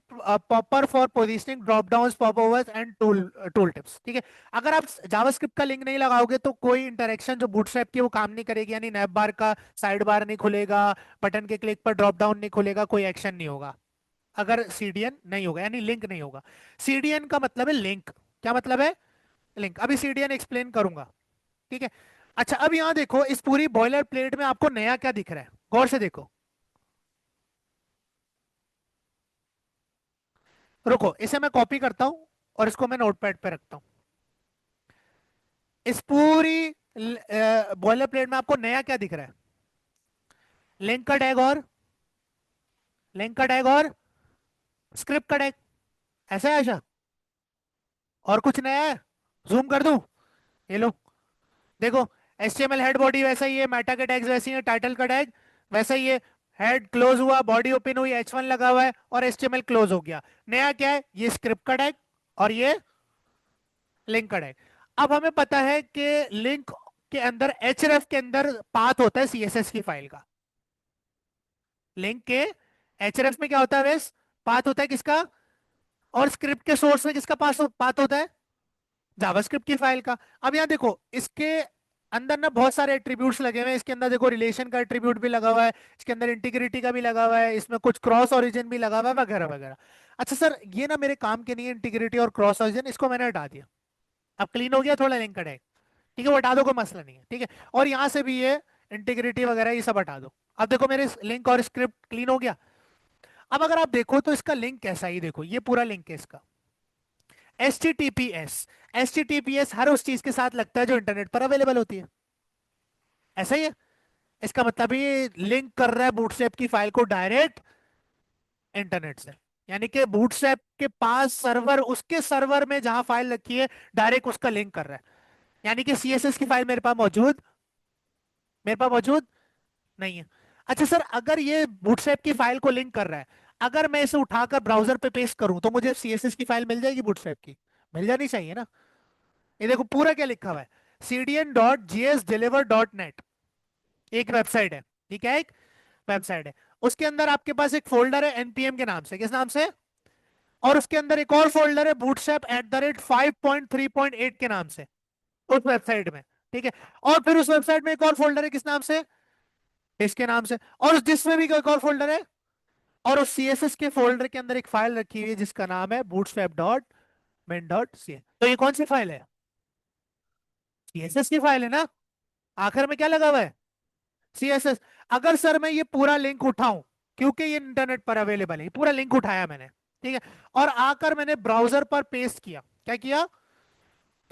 Popper for positioning, dropdowns, popovers and tooltips. ठीक है। अगर आप जावास्क्रिप्ट का लिंक नहीं लगाओगे तो कोई इंटरेक्शन जो बूटस्ट्रैप की वो काम नहीं करेगी, यानी नैप बार का साइड बार नहीं खुलेगा, बटन के क्लिक पर ड्रॉप डाउन नहीं खुलेगा, कोई एक्शन नहीं होगा अगर सीडीएन नहीं होगा, यानी लिंक नहीं होगा। सीडीएन का मतलब है लिंक। क्या मतलब है? लिंक। अभी सीडीएन एक्सप्लेन करूंगा। ठीक है। अच्छा, अब यहां देखो, इस पूरी बॉयलर प्लेट में आपको नया क्या दिख रहा है, गौर से देखो। रुको, इसे मैं कॉपी करता हूं और इसको मैं नोटपैड पे रखता हूं। इस पूरी बॉयलर प्लेट में आपको नया क्या दिख रहा है? लिंक का टैग और लिंक का टैग और स्क्रिप्ट का टैग। ऐसा है आशा? और कुछ नया है? जूम कर दूं? ये लो, देखो। HTML हेड बॉडी वैसा ही है, मेटा के टैग्स वैसे ही है, टाइटल का टैग वैसा ही है। हेड क्लोज हुआ, बॉडी ओपन हुई, H1 लगा हुआ है और HTML क्लोज हो गया। नया क्या है? ये स्क्रिप्ट का टैग और ये लिंक का टैग। अब हमें पता है कि लिंक के अंदर href के अंदर पाथ होता है CSS की फाइल का। लिंक के href में क्या होता है वैस? पाथ होता है किसका? और स्क्रिप्ट के सोर्स में किसका पास पाथ होता है? जावास्क्रिप्ट की फाइल का। अब यहाँ देखो, इसके अंदर ना बहुत सारे एट्रीब्यूट्स लगे हुए हैं। इसके अंदर देखो, रिलेशन का एट्रीब्यूट भी लगा हुआ है, इसके अंदर इंटीग्रिटी का भी लगा हुआ है, इसमें कुछ क्रॉस ओरिजिन भी लगा हुआ है, वगैरह वगैरह। अच्छा सर, ये ना मेरे काम के नहीं है, इंटीग्रिटी और क्रॉस ओरिजिन, इसको मैंने हटा दिया। अब क्लीन हो गया थोड़ा लिंक का टैग। ठीक है, वो हटा दो, कोई मसला नहीं है। ठीक है। और यहाँ से भी ये इंटीग्रिटी वगैरह ये सब हटा दो। अब देखो, मेरे लिंक और स्क्रिप्ट क्लीन हो गया। अब अगर आप देखो तो इसका लिंक कैसा ही, देखो ये पूरा लिंक है इसका। HTTPS। HTTPS हर उस चीज के साथ लगता है जो इंटरनेट पर अवेलेबल होती है। ऐसा ही है। इसका मतलब ये लिंक कर रहा है बूटस्ट्रैप की फाइल को डायरेक्ट इंटरनेट से। यानी कि बूटस्ट्रैप के पास सर्वर, उसके सर्वर में जहां फाइल रखी है, डायरेक्ट उसका लिंक कर रहा है। यानी कि CSS की फाइल मेरे पास मौजूद नहीं है। अच्छा सर, अगर ये बूटस्ट्रैप की फाइल को लिंक कर रहा है, अगर मैं इसे उठाकर ब्राउजर पे पेस्ट करूं तो मुझे CSS की फाइल मिल जाएगी बूटस्ट्रैप की? मिल जानी चाहिए ना। ये देखो पूरा क्या लिखा हुआ है, cdn.jsdeliver.net। एक वेबसाइट है। ठीक है, एक वेबसाइट है। उसके अंदर आपके पास एक फोल्डर है npm के नाम से। किस नाम से? और उसके अंदर एक और फोल्डर है bootstrap@5.3.8 के नाम से, उस वेबसाइट में। ठीक है। और फिर उस वेबसाइट में एक और फोल्डर है, किस नाम से? इसके नाम से। और उस जिसमें भी एक और फोल्डर है। और उस CSS के फोल्डर के अंदर एक फाइल रखी हुई है जिसका नाम है bootstrap.min.cn। तो ये कौन सी फाइल है? CSS की फाइल है ना। आखिर में क्या लगा हुआ है? CSS। अगर सर मैं ये पूरा लिंक उठाऊं, क्योंकि ये इंटरनेट पर अवेलेबल है, ये पूरा लिंक उठाया मैंने। ठीक है। और आकर मैंने ब्राउजर पर पेस्ट किया, क्या किया?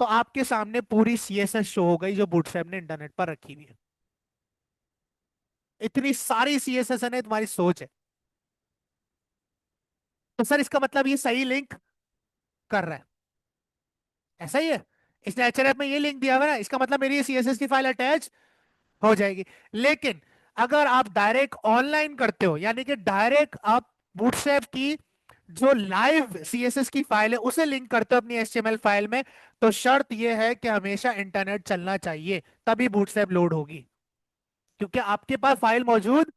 तो आपके सामने पूरी CSS शो हो गई जो बूटस्ट्रैप ने इंटरनेट पर रखी हुई है। इतनी सारी CSS है ना, तुम्हारी सोच है। तो सर इसका मतलब ये सही लिंक कर रहा है। ऐसा ही है। इसने HRF में ये लिंक दिया हुआ है ना, इसका मतलब मेरी ये CSS की फाइल अटैच हो जाएगी। लेकिन अगर आप डायरेक्ट ऑनलाइन करते हो, यानी कि डायरेक्ट आप बूटस्ट्रैप की जो लाइव CSS की फाइल है उसे लिंक करते हो अपनी HTML फाइल में, तो शर्त यह है कि हमेशा इंटरनेट चलना चाहिए, तभी बूटस्ट्रैप लोड होगी। क्योंकि आपके पास फाइल मौजूद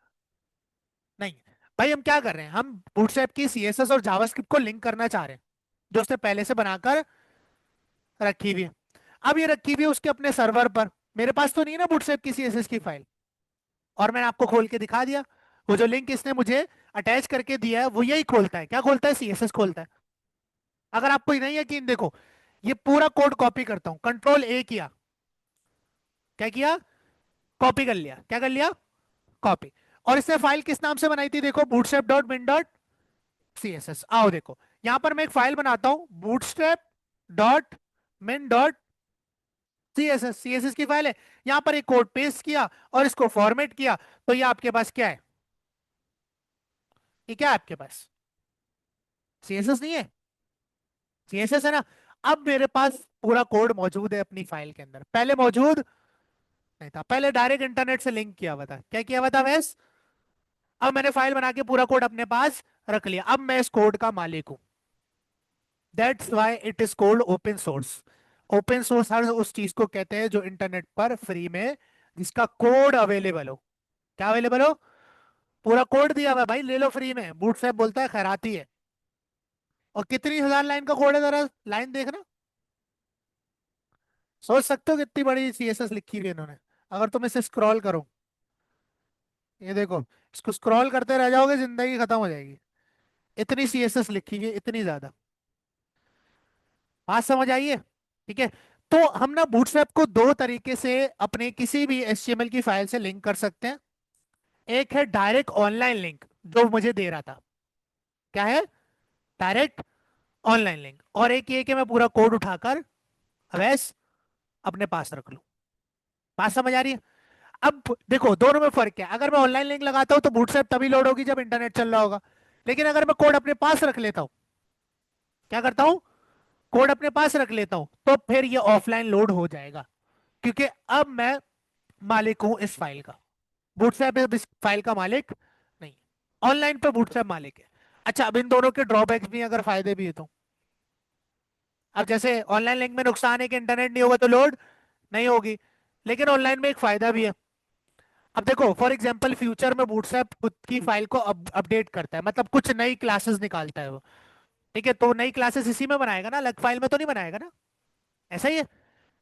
नहीं है। भाई हम क्या कर रहे हैं, हम बूटस्ट्रैप की CSS और जावास्क्रिप्ट को लिंक करना चाह रहे हैं, जो उसने पहले से बनाकर रखी हुई है। अब ये रखी हुई है उसके अपने सर्वर पर। मेरे पास तो नहीं है ना बूटस्ट्रैप की CSS की फाइल। और मैंने आपको खोल के दिखा दिया, वो जो लिंक इसने मुझे अटैच करके दिया है वो यही खोलता है। क्या खोलता है? CSS खोलता है। अगर आपको नहीं यकीन, देखो ये पूरा कोड कॉपी करता हूं, Ctrl+A किया। क्या किया? कॉपी कर लिया। क्या कर लिया? कॉपी। और इसने फाइल किस नाम से बनाई थी? देखो, bootstrap.min.css। आओ देखो, यहां पर मैं एक फाइल बनाता हूं, bootstrap.min.css। CSS की फाइल है। यहां पर एक कोड पेस्ट किया और इसको फॉर्मेट किया। तो ये आपके पास क्या है? ये क्या है आपके पास? CSS नहीं है? CSS है ना। अब मेरे पास पूरा कोड मौजूद है अपनी फाइल के अंदर, पहले मौजूद नहीं था। पहले डायरेक्ट इंटरनेट से लिंक किया हुआ था। क्या किया हुआ था वैस? अब मैंने फाइल बना के पूरा कोड अपने पास रख लिया। अब मैं इस कोड का मालिक हूं। That's why it is called open source. Open source हर उस चीज को कहते हैं जो इंटरनेट पर फ्री में, जिसका कोड अवेलेबल हो। क्या अवेलेबल हो? पूरा कोड दिया हुआ है भाई, ले लो फ्री में। बूटस्ट्रैप बोलता है खैराती है। और कितनी हजार लाइन का कोड है, जरा लाइन देखना। सोच सकते हो कितनी बड़ी सीएसएस लिखी हुई है इन्होंने। अगर तुम इसे स्क्रॉल करो, ये देखो, इसको स्क्रॉल करते रह जाओगे जिंदगी खत्म हो जाएगी। इतनी सीएसएस लिखी है, इतनी ज्यादा। बात समझ आई है? ठीक है। तो हम ना बूटस्ट्रैप को दो तरीके से अपने किसी भी एचटीएमएल की फाइल से लिंक कर सकते हैं। एक है डायरेक्ट ऑनलाइन लिंक, जो मुझे दे रहा था। क्या है? Direct online link. और एक ये कि मैं पूरा कोड उठाकर अवैस अपने पास रख लूं। बात समझ आ रही है? अब देखो, दोनों में फर्क क्या है। अगर मैं ऑनलाइन लिंक लगाता हूं तो बूटस्ट्रैप तभी लोड होगी जब इंटरनेट चल रहा होगा। लेकिन अगर मैं कोड अपने पास रख लेता हूं, क्या करता हूं, कोड अपने पास रख लेता हूं, तो फिर ये ऑफलाइन लोड हो जाएगा। क्योंकि अब मैं मालिक हूं इस फाइल का। बूटस्ट्रैप इस फाइल का मालिक नहीं। ऑनलाइन पे बूटस्ट्रैप मालिक है। अच्छा, अब इन दोनों के ड्रॉबैक्स भी हैं, अगर फायदे भी है तो। अब जैसे ऑनलाइन लिंक में नुकसान है कि इंटरनेट नहीं होगा तो लोड नहीं होगी। लेकिन ऑनलाइन में एक फायदा भी है। अब देखो, फॉर एग्जांपल फ्यूचर में बूटस्ट्रैप खुद की फाइल को अपडेट करता है, मतलब कुछ नई क्लासेस निकालता है वो। ठीक है, तो नई क्लासेस इसी में बनाएगा ना, अलग फाइल में तो नहीं बनाएगा ना। ऐसा ही है।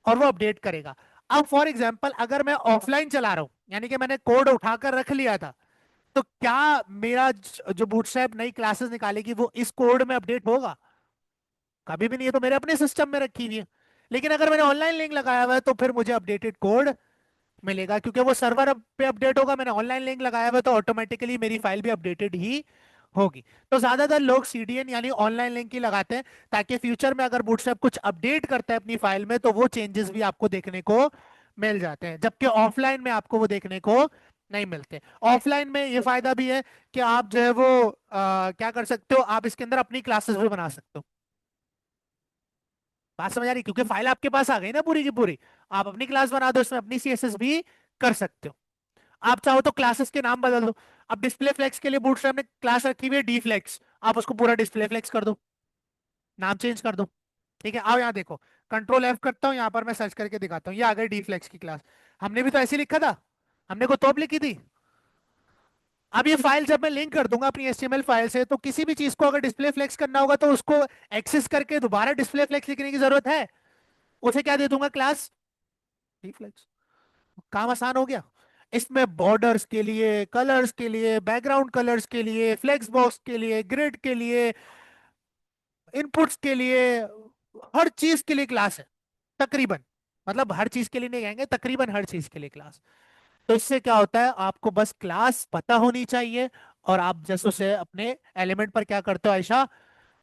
और वो अपडेट करेगा। अब फॉर एग्जांपल अगर मैं ऑफलाइन चला रहा हूं, यानी कि मैंने कोड उठाकर रख लिया था, तो क्या मेरा जो बूटस्ट्रैप नई क्लासेस निकालेगी वो इस कोड में अपडेट होगा? कभी भी नहीं है, तो मेरे अपने सिस्टम में रखी हुई है। लेकिन अगर मैंने ऑनलाइन लिंक लगाया हुआ है तो फिर मुझे अपडेटेड कोड मिलेगा, क्योंकि वो सर्वर पे अपडेट होगा। मैंने ऑनलाइन लिंक लगाया हुआ है तो ऑटोमेटिकली मेरी फाइल भी अपडेटेड ही होगी। तो ज्यादातर लोग सीडीएन यानी ऑनलाइन लिंक ही लगाते हैं, ताकि फ्यूचर में अगर बूटस्ट्रैप कुछ अपडेट करता है अपनी फाइल में तो वो चेंजेस भी आपको देखने को मिल जाते हैं, जबकि ऑफलाइन में आपको वो देखने को नहीं मिलते। ऑफलाइन में ये फायदा भी है कि आप जो है वो क्या कर सकते हो, आप इसके अंदर अपनी क्लासेस भी बना सकते हो। बात समझ आ रही? क्योंकि फाइल आपके पास आ गई ना पूरी की पूरी। आप अपनी क्लास बना दो, उसमें अपनी सीएसएस भी कर सकते हो। आप चाहो तो क्लासेस के नाम बदल दो। अब डिस्प्ले फ्लेक्स के लिए बूटस्ट्रैप ने क्लास रखी हुई है डी फ्लेक्स, आप उसको पूरा डिस्प्ले फ्लेक्स कर दो, नाम चेंज कर दो। ठीक है, आओ यहाँ देखो, कंट्रोल एफ करता हूँ, यहाँ पर मैं सर्च करके दिखाता हूँ, ये आ गई डी फ्लेक्स की क्लास। हमने भी तो ऐसे ही लिखा था, हमने को तोप लिखी थी। अब ये फाइल जब मैं लिंक कर दूंगा अपनी एचटीएमएल फाइल से, तो किसी भी चीज को अगर डिस्प्ले फ्लेक्स करना होगा तो उसको एक्सेस करके दोबारा डिस्प्ले फ्लेक्स लिखने की जरूरत है? उसे क्या दे दूंगा, क्लास डी फ्लेक्स। काम आसान हो गया। इसमें बॉर्डर्स के लिए, कलर्स के लिए, बैकग्राउंड कलर्स के लिए, फ्लेक्स बॉक्स के लिए, ग्रिड के लिए, इनपुट्स के लिए, हर चीज के लिए क्लास है तकरीबन। मतलब हर चीज के लिए नहीं कहेंगे, तकरीबन हर चीज के लिए क्लास। तो इससे क्या होता है, आपको बस क्लास पता होनी चाहिए, और आप जैसे उसे अपने एलिमेंट पर क्या करते हो आयशा,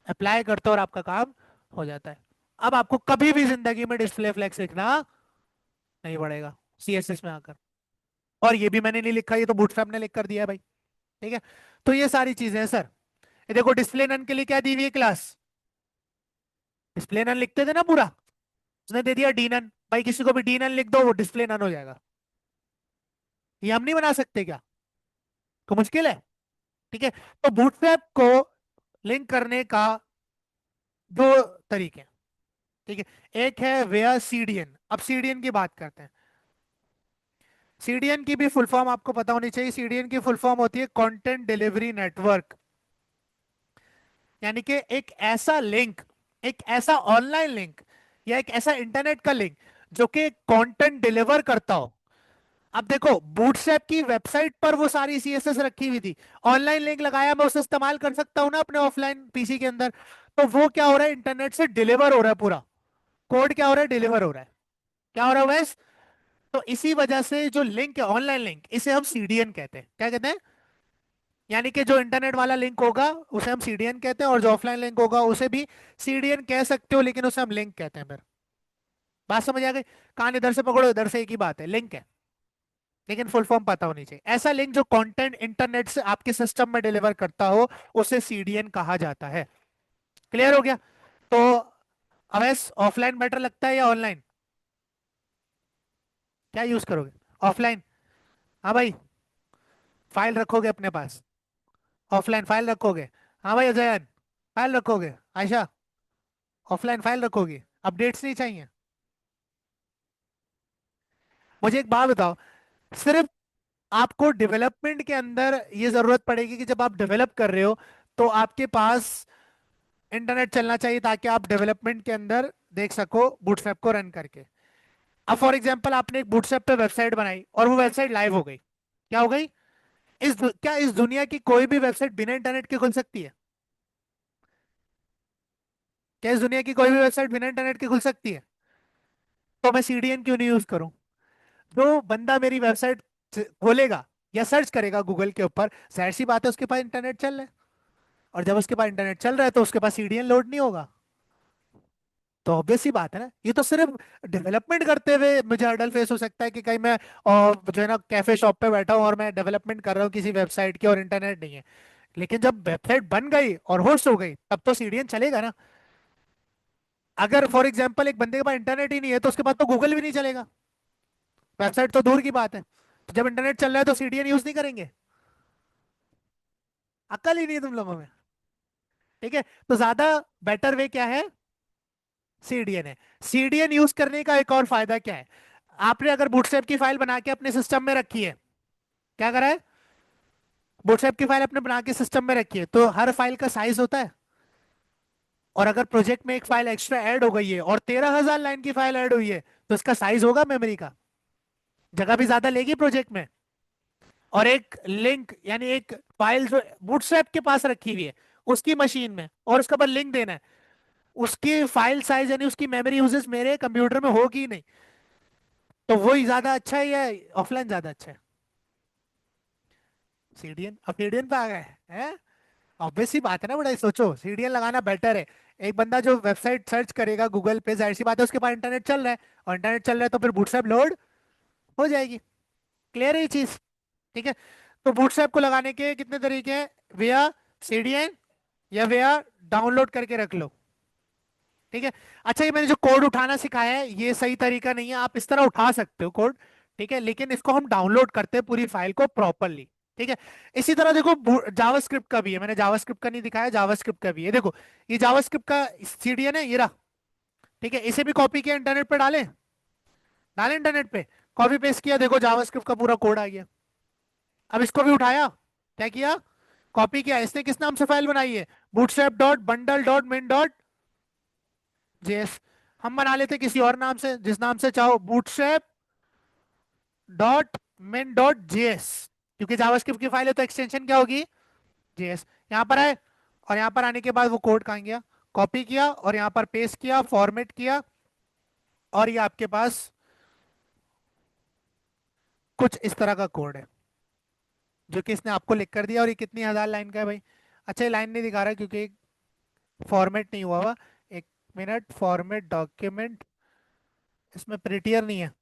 अप्लाई करते हो, और आपका काम हो जाता है। अब आपको कभी भी जिंदगी में डिस्प्ले फ्लेक्स लिखना नहीं पड़ेगा सीएसएस में आकर। और ये भी मैंने नहीं लिखा, ये तो बूटस्ट्रैप ने लिख कर दिया है भाई। ठीक है। तो ये सारी चीजें हैं सर। ये देखो, डिस्प्ले नन के लिए क्या दी हुई है क्लास, डिस्प्ले नन लिखते थे ना पूरा, उसने दे दिया डी नन। भाई किसी को भी डी नन लिख दो, वो डिस्प्ले नन हो जाएगा। ये हम नहीं बना सकते क्या? तो मुश्किल है? ठीक है। तो बूटस्ट्रैप को लिंक करने का दो तरीके हैं। ठीक है, एक है वेयर सीडीएन। अब सीडीएन की बात करते हैं। सीडीएन की भी फुल फॉर्म आपको पता होनी चाहिए। सीडीएन की फुल फॉर्म होती है कंटेंट डिलीवरी नेटवर्क। यानी कि एक ऐसा लिंक, एक ऐसा ऑनलाइन लिंक, या एक ऐसा इंटरनेट का लिंक जो कि कंटेंट डिलीवर करता हो। अब देखो, बूटस्ट्रैप की वेबसाइट पर वो सारी सीएसएस रखी हुई थी। ऑनलाइन लिंक लगाया, मैं उसे इस्तेमाल कर सकता हूं ना अपने ऑफलाइन पीसी के अंदर। तो वो क्या हो रहा है, इंटरनेट से डिलीवर हो रहा है पूरा कोड, क्या हो रहा है, डिलीवर हो रहा है। क्या हो रहा है वैस? तो इसी वजह से जो लिंक है, ऑनलाइन लिंक, इसे हम सीडीएन कहते हैं। क्या कहते हैं? यानी कि जो इंटरनेट वाला लिंक होगा उसे हम सीडीएन कहते हैं, और जो ऑफलाइन लिंक होगा उसे भी सीडीएन कह सकते हो, लेकिन उसे हम लिंक कहते हैं फिर। बात समझ आ गई? कान इधर से पकड़ो, इधर से एक ही बात है, लिंक है। लेकिन फुल फॉर्म पता होनी चाहिए। ऐसा लिंक जो कंटेंट इंटरनेट से आपके सिस्टम में डिलीवर करता हो, उसे सीडीएन कहा जाता है। क्लियर हो गया? तो अवैस, ऑफलाइन बेटर लगता है या ऑनलाइन? क्या यूज करोगे? ऑफलाइन? हाँ भाई, फाइल रखोगे अपने पास? ऑफलाइन फाइल रखोगे? हाँ भाई अजयन, फाइल रखोगे? आयशा, ऑफलाइन फाइल रखोगे? अपडेट्स नहीं चाहिए? मुझे एक बात बताओ, सिर्फ आपको डेवलपमेंट के अंदर ये जरूरत पड़ेगी कि जब आप डेवलप कर रहे हो तो आपके पास इंटरनेट चलना चाहिए ताकि आप डेवलपमेंट के अंदर देख सको बूटस्ट्रैप को रन करके। अब फॉर एग्जांपल आपने एक बूटस्ट्रैप पे वेबसाइट बनाई और वो वेबसाइट लाइव हो गई, क्या हो गई? क्या इस दुनिया की कोई भी वेबसाइट बिना इंटरनेट के खुल सकती है? क्या इस दुनिया की कोई भी वेबसाइट बिना इंटरनेट के खुल सकती है? तो मैं सीडीएन क्यों नहीं यूज करूं? जो बंदा मेरी वेबसाइट खोलेगा या सर्च करेगा गूगल के ऊपर, जाहिर सी बात है उसके पास इंटरनेट चल रहा है। और जब उसके पास इंटरनेट चल रहा है तो उसके पास सीडीएन लोड नहीं होगा। तो ऑब्वियस सी बात है ना, ये तो सिर्फ डेवलपमेंट करते हुए मुझे हर्डल फेस हो सकता है कि कहीं मैं जो है ना कैफे शॉप पे बैठा हूँ और मैं डेवलपमेंट कर रहा हूँ किसी वेबसाइट की और इंटरनेट नहीं है। लेकिन जब वेबसाइट बन गई और होस्ट हो गई तब तो सीडीएन चलेगा ना। अगर फॉर एग्जाम्पल एक बंदे के पास इंटरनेट ही नहीं है तो उसके पास तो गूगल भी नहीं चलेगा, वेबसाइट तो दूर की बात है। तो जब इंटरनेट चल रहा है तो सीडीएन यूज नहीं करेंगे? अक्ल ही नहीं है तुम लोगों में। ठीक है, तो ज्यादा बेटर वे क्या है? सीडीएन है। सीडीएन यूज करने का एक और फायदा क्या है? आपने अगर बूटस्ट्रैप की फाइल बना के अपने सिस्टम में रखी है, क्या करा है? बूटस्ट्रैप की फाइल अपने बना के सिस्टम में रखी है तो हर फाइल का साइज होता है। और अगर प्रोजेक्ट में एक फाइल एक्स्ट्रा ऐड हो गई है और 13,000 लाइन की फाइल ऐड हुई है तो इसका साइज होगा मेमोरी का, जगह भी ज्यादा लेगी प्रोजेक्ट में। और एक लिंक यानी एक फाइल जो बूटस्ट्रैप के पास रखी हुई है उसकी मशीन में और उसके बाद लिंक देना है, उसकी फाइल साइज यानी उसकी मेमोरी यूजेस मेरे कंप्यूटर में होगी ही नहीं। तो वो ही ज्यादा अच्छा है या ऑफलाइन ज्यादा अच्छा है? सीडीएन। अब सीडीएन पे आ गए हैं। ऑब्वियस सी बात है ना बड़ा, सोचो सीडीएन लगाना बेटर है। एक बंदा जो वेबसाइट सर्च करेगा गूगल पे, जाहिर सी बात है उसके पास इंटरनेट चल रहा है, और इंटरनेट चल रहा है तो फिर बूटस्ट्रैप लोड हो जाएगी। क्लियर है ये चीज? ठीक है। तो बूटस्ट्रैप को लगाने के कितने तरीके हैं? विया सीडीएन या विया डाउनलोड करके रख लो। ठीक है। अच्छा, ये मैंने जो कोड उठाना सिखाया है ये सही तरीका नहीं है, आप इस तरह उठा सकते हो कोड, ठीक है, लेकिन इसको हम डाउनलोड करते हैं पूरी फाइल को प्रॉपरली। ठीक है। इसी तरह देखो जावास्क्रिप्ट का भी है, मैंने जावास्क्रिप्ट का नहीं दिखाया, जावास्क्रिप्ट का भी है। देखो ये जावास्क्रिप्ट का सीडीएन है, ये रहा। ठीक है, इसे भी कॉपी किया इंटरनेट पे डाले, डाले इंटरनेट पे, कॉपी पेस्ट किया, देखो जावास्क्रिप्ट का पूरा कोड आ गया। अब इसको भी उठाया, क्या किया? कॉपी किया। इसने किस नाम से फाइल बनाई है? Bootstrap dot bundle dot min dot JS. हम बना लेते किसी और नाम से, जिस नाम से चाहो, bootstrap dot min dot JS, क्योंकि जावास्क्रिप्ट की फाइल है तो एक्सटेंशन क्या होगी? जेएस। यहाँ पर आए, और यहाँ पर आने के बाद वो कोड कहाँ गया? कॉपी किया और यहाँ पर पेस्ट किया, फॉर्मेट किया, और ये आपके पास कुछ इस तरह का कोड है जो कि इसने आपको लिख कर दिया। और ये कितनी 1,000 लाइन का है भाई? अच्छा, ये लाइन नहीं दिखा रहा क्योंकि फॉर्मेट नहीं हुआ हुआ। एक मिनट, फॉर्मेट डॉक्यूमेंट, इसमें प्रिटियर नहीं है।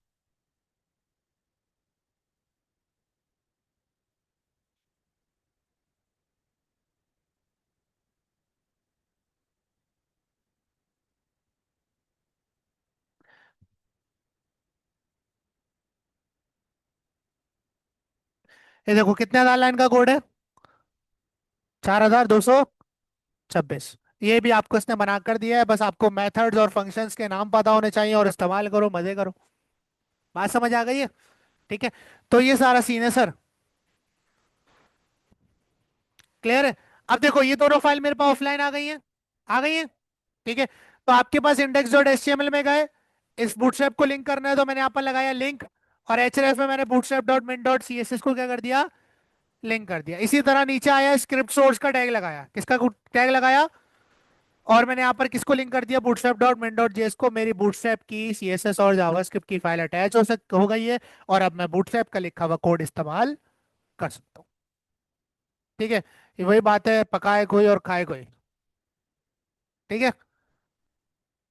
ये देखो कितने 1,000 लाइन का कोड है, 4,226। ये भी आपको इसने बना कर दिया है, बस आपको मेथड्स और फंक्शंस के नाम पता होने चाहिए और इस्तेमाल करो, मजे करो। बात समझ आ गई है? ठीक है। तो ये सारा सीन है सर। क्लियर है? अब देखो ये दोनों फाइल मेरे पास ऑफलाइन आ गई हैं, आ गई हैं। ठीक है। तो आपके पास इंडेक्स डॉट एचटीएमएल में गए, इस बूटस्ट्रैप को लिंक करना है तो मैंने यहाँ पर लगाया लिंक, और एचरेफ में मैंने bootstrap dot min dot CSS को क्या कर दिया? लिंक कर दिया। इसी तरह नीचे आया, स्क्रिप्ट सोर्स का टैग लगाया, किसका टैग लगाया? और मैंने यहाँ पर किसको लिंक कर दिया? Bootstrap dot min dot JS को। मेरी बूटस्ट्रैप की सीएसएस और जावास्क्रिप्ट की फाइल अटैच हो गई है, और अब मैं बूटस्ट्रैप का लिखा हुआ कोड इस्तेमाल कर सकता हूँ। ठीक है। ये वही बात है, पकाए कोई और खाए कोई। ठीक है।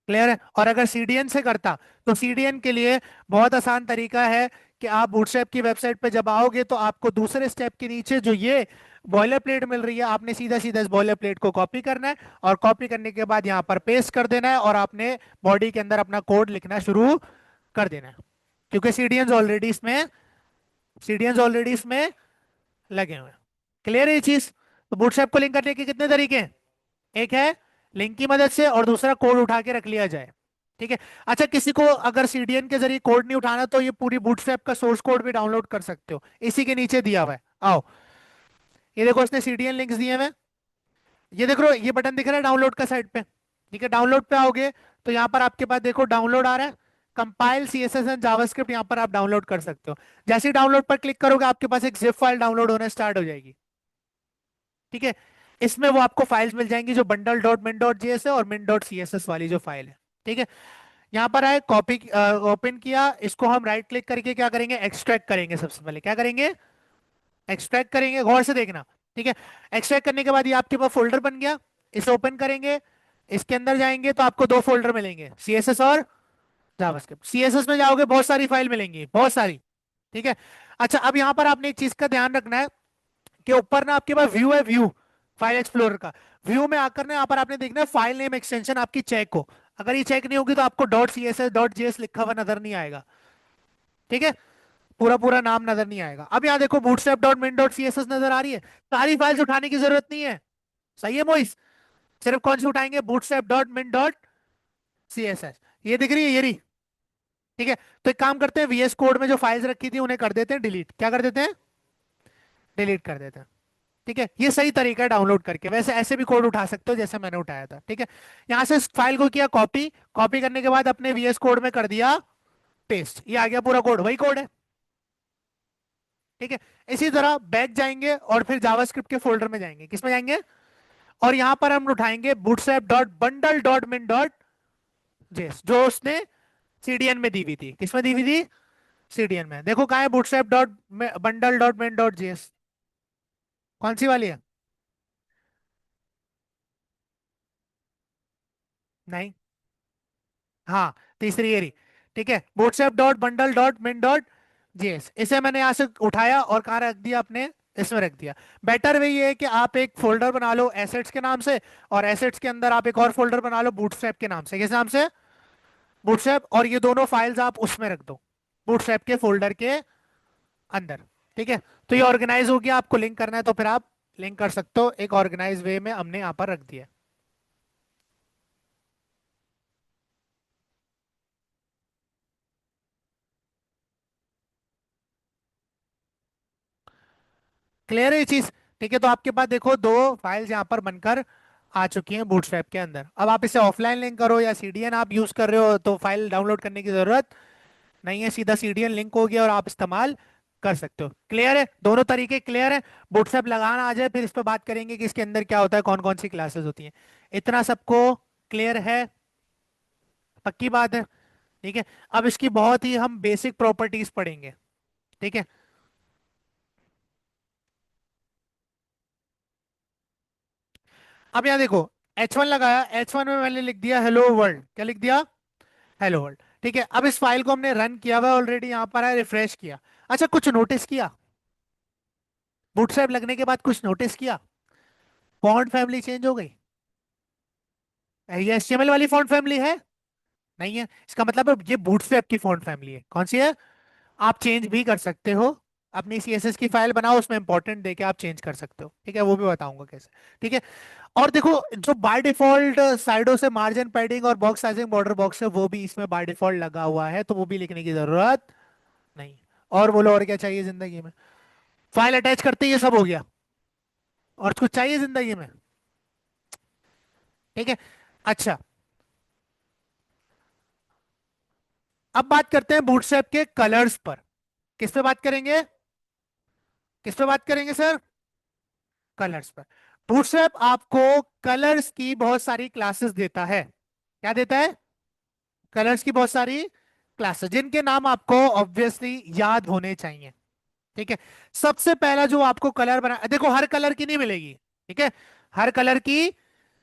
क्लियर है? और अगर सीडीएन से करता तो सीडीएन के लिए बहुत आसान तरीका है कि आप बूटस्ट्रैप की वेबसाइट पे जब आओगे तो आपको दूसरे स्टेप के नीचे जो ये बॉयलर प्लेट मिल रही है, आपने सीधा सीधा इस बॉयलर प्लेट को कॉपी करना है, और कॉपी करने के बाद यहाँ पर पेस्ट कर देना है, और आपने बॉडी के अंदर अपना कोड लिखना शुरू कर देना है, क्योंकि सीडीएन ऑलरेडी इसमें लगे हुए हैं। क्लियर है ये चीज? तो बूटस्ट्रैप को लिंक करने के कितने तरीके हैं? एक है लिंक की मदद से, और दूसरा कोड उठा के रख लिया जाए। ठीक है। अच्छा, किसी को अगर सीडीएन के जरिए कोड नहीं उठाना तो ये पूरी बूटस्ट्रैप का सोर्स कोड भी डाउनलोड कर सकते हो, इसी के नीचे दिया हुआ है। आओ, ये देखो इसने सीडीएन लिंक्स दिए हुए हैं। ये देख रहे हो, ये बटन दिख रहा है डाउनलोड का साइड पे। ठीक है, डाउनलोड पे आओगे तो यहाँ पर आपके पास देखो डाउनलोड आ रहा है। कंपाइल सीएसएस एंड जावास्क्रिप्ट यहाँ पर आप डाउनलोड कर सकते हो। जैसे ही डाउनलोड पर क्लिक करोगे आपके पास एक जिप फाइल डाउनलोड होना स्टार्ट हो जाएगी। ठीक है, इसमें वो आपको फाइल्स मिल जाएंगी जो bundle dot min dot JS है और मिन डॉट सी एस एस वाली जो फाइल है। ठीक है, यहाँ पर आए, कॉपी ओपन किया, इसको हम राइट क्लिक करके क्या करेंगे, एक्सट्रैक्ट करेंगे। सबसे पहले क्या करेंगे, एक्सट्रैक्ट करेंगे, गौर से देखना। ठीक है, एक्सट्रैक्ट करने के बाद ये आपके पास फोल्डर बन गया। इसे ओपन करेंगे, इसके अंदर जाएंगे तो आपको दो फोल्डर मिलेंगे, सीएसएस और जावास्क्रिप्ट। सीएसएस में जाओगे बहुत सारी फाइल मिलेंगी, बहुत सारी। ठीक है। अच्छा, अब यहाँ पर आपने एक चीज का ध्यान रखना है कि ऊपर ना आपके पास व्यू है, व्यू फाइल एक्सप्लोरर का। व्यू में आकर ना यहाँ पर आपने देखना है फाइल नेम एक्सटेंशन आपकी चेक हो। अगर ये चेक नहीं होगी तो आपको dot C S S dot JS लिखा हुआ नजर नहीं आएगा। ठीक है, पूरा पूरा नाम नजर नहीं आएगा। अब यहाँ देखो Bootstrap dot min dot C S S नजर आ रही है। सारी फाइल्स उठाने की जरूरत नहीं है। सही है मोइस, सिर्फ कौन सी उठाएंगे, Bootstrap dot min dot C S S. ये दिख रही है, ये रही। ठीक है, तो एक काम करते हैं, वीएस कोड में जो फाइल्स रखी थी उन्हें कर देते हैं डिलीट। क्या कर देते हैं, डिलीट कर देते हैं। ठीक है, ये सही तरीका है डाउनलोड करके। वैसे ऐसे भी कोड उठा सकते हो जैसे मैंने उठाया था। ठीक है, यहां से इस फाइल को किया कॉपी, कॉपी करने के बाद अपने वीएस कोड में कर दिया पेस्ट। ये आ गया पूरा कोड, वही कोड है। ठीक है, इसी तरह बैक जाएंगे और फिर जावास्क्रिप्ट के फोल्डर में जाएंगे। किस में जाएंगे, और यहां पर हम उठाएंगे Bootstrap dot bundle dot min dot JS, जो उसने सीडीएन में दी हुई थी। किस में दी हुई थी, सीडीएन में। देखो कहाँ है, bootstrap dot bundle dot min dot JS, कौन सी वाली है, नहीं, हाँ, तीसरी एरी। ठीक है, bootstrap dot bundle dot min dot JS, इसे मैंने यहां से उठाया और कहाँ रख दिया, अपने इसमें रख दिया। बेटर वे ये है कि आप एक फोल्डर बना लो एसेट्स के नाम से, और एसेट्स के अंदर आप एक और फोल्डर बना लो बूटस्ट्रैप के नाम से। किस नाम से, बूटस्ट्रैप, और ये दोनों फाइल्स आप उसमें रख दो, बूटस्ट्रैप के फोल्डर के अंदर। ठीक है, तो ये ऑर्गेनाइज हो गया। आपको लिंक करना है तो फिर आप लिंक कर सकते हो, एक ऑर्गेनाइज वे में हमने यहाँ पर रख दिया। क्लियर है ये चीज। ठीक है, तो आपके पास देखो दो फाइल्स यहाँ पर बनकर आ चुकी हैं बूटस्ट्रैप के अंदर। अब आप इसे ऑफलाइन लिंक करो या सीडीएन आप यूज कर रहे हो तो फाइल डाउनलोड करने की जरूरत नहीं है, सीधा सीडीएन लिंक हो गया और आप इस्तेमाल कर सकते हो। क्लियर है, दोनों तरीके क्लियर है। बूटस्ट्रैप लगाना आ जाए फिर इस पर बात करेंगे कि इसके अंदर क्या होता है, कौन कौन सी क्लासेस होती हैं। इतना सबको क्लियर है, पक्की बात है। ठीक है, अब इसकी बहुत ही हम बेसिक प्रॉपर्टीज पढ़ेंगे। ठीक है, अब यहाँ देखो, H1 लगाया, H1 में मैंने लिख दिया हेलो वर्ल्ड। क्या लिख दिया, हेलो वर्ल्ड। ठीक है, अब इस फाइल को हमने रन किया हुआ ऑलरेडी, यहाँ पर है, रिफ्रेश किया। अच्छा, कुछ नोटिस किया, बूटस्ट्रैप लगने के बाद कुछ नोटिस किया, फॉन्ट फैमिली चेंज हो गई। ये HTML वाली फॉन्ट फैमिली है, नहीं है, इसका मतलब है ये बूटस्ट्रैप की फॉन्ट फैमिली है। कौन सी है, आप चेंज भी कर सकते हो, अपनी सीएसएस की फाइल बनाओ उसमें इंपॉर्टेंट देके आप चेंज कर सकते हो। ठीक है, वो भी बताऊंगा कैसे। ठीक है, और देखो जो बाय डिफॉल्ट साइडों से मार्जिन पैडिंग और बॉक्स साइजिंग बॉर्डर बॉक्स है वो भी इसमें बाय डिफॉल्ट लगा हुआ है, तो वो भी लिखने की जरूरत नहीं। और बोलो, और क्या चाहिए जिंदगी में, फाइल अटैच करते ही ये सब हो गया, और कुछ चाहिए जिंदगी में। ठीक है, अच्छा, अब बात करते हैं बूटस्ट्रैप के कलर्स पर। किस पे बात करेंगे, किस पे बात करेंगे सर, कलर्स पर। बूटस्ट्रैप आपको कलर्स की बहुत सारी क्लासेस देता है। क्या देता है, कलर्स की बहुत सारी क्लासेस, जिनके नाम आपको ऑब्वियसली याद होने चाहिए। ठीक है, सबसे पहला जो आपको कलर बना, देखो हर कलर की नहीं मिलेगी। ठीक है, हर कलर की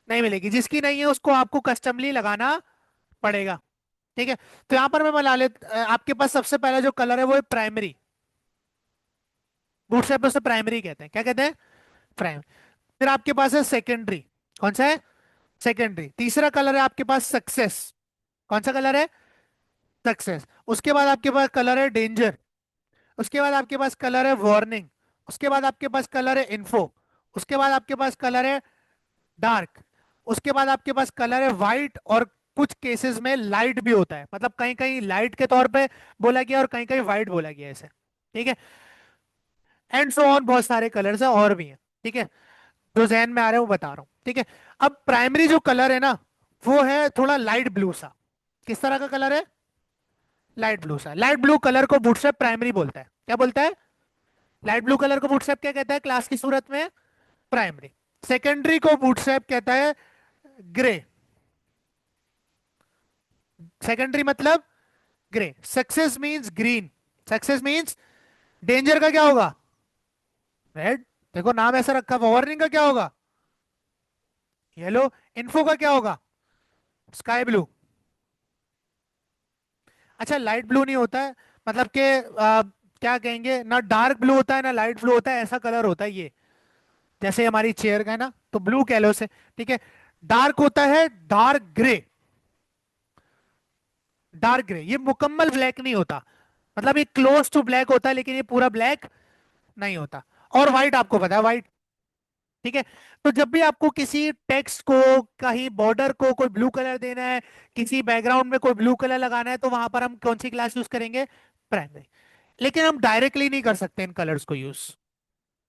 नहीं मिलेगी, जिसकी नहीं है उसको आपको कस्टमली लगाना पड़ेगा। ठीक है, तो यहां पर मैं बना ले, आपके पास सबसे पहला जो कलर है वो है प्राइमरी। बूटस्ट्रैप में उसे प्राइमरी कहते हैं। क्या कहते हैं, प्राइमरी। फिर आपके पास है सेकेंडरी। कौन सा है, सेकेंडरी। तीसरा कलर है आपके पास सक्सेस। कौन सा कलर है, सक्सेस। उसके बाद आपके पास कलर है डेंजर। उसके बाद आपके पास कलर है वार्निंग। उसके बाद आपके पास कलर है इन्फो। उसके बाद आपके पास कलर है डार्क। उसके बाद आपके पास कलर है वाइट और कुछ केसेस में लाइट भी होता है, मतलब कहीं कहीं लाइट के तौर पे बोला गया और कहीं कहीं व्हाइट बोला गया ऐसे। ठीक है, एंड सो ऑन, बहुत सारे कलर्स हैं और भी हैं। ठीक है, जो जहन में आ रहे हैं वो बता रहा हूँ। ठीक है, अब प्राइमरी जो कलर है ना, वो है थोड़ा लाइट ब्लू सा। किस तरह का कलर है? लाइट ब्लू सा। लाइट ब्लू कलर को बूटस्ट्रैप प्राइमरी बोलता है। क्या बोलता है? लाइट ब्लू कलर को बूटस्ट्रैप क्या कहता है क्लास की सूरत में? प्राइमरी। सेकेंडरी को बूटस्ट्रैप कहता है ग्रे। सेकेंडरी मतलब grey. Success means green. Success means danger का क्या होगा? रेड। देखो नाम ऐसा रखा, वार्निंग का क्या होगा? येलो। इन्फो का क्या होगा? Sky blue. अच्छा, लाइट ब्लू नहीं होता है, मतलब कि क्या कहेंगे ना, डार्क ब्लू होता है ना लाइट ब्लू होता है, ऐसा कलर होता है ये। जैसे हमारी चेयर का है ना, तो ब्लू कह लो उसे। ठीक है, डार्क होता है डार्क ग्रे। डार्क ग्रे ये मुकम्मल ब्लैक नहीं होता, मतलब ये क्लोज टू ब्लैक होता है, लेकिन ये पूरा ब्लैक नहीं होता। और व्हाइट आपको पता है, व्हाइट। ठीक है, तो जब भी आपको किसी टेक्स्ट को, कहीं बॉर्डर को कोई ब्लू कलर देना है, किसी बैकग्राउंड में कोई ब्लू कलर लगाना है, तो वहां पर हम कौन सी क्लास यूज करेंगे? प्राइमरी। लेकिन हम डायरेक्टली नहीं कर सकते इन कलर्स को यूज।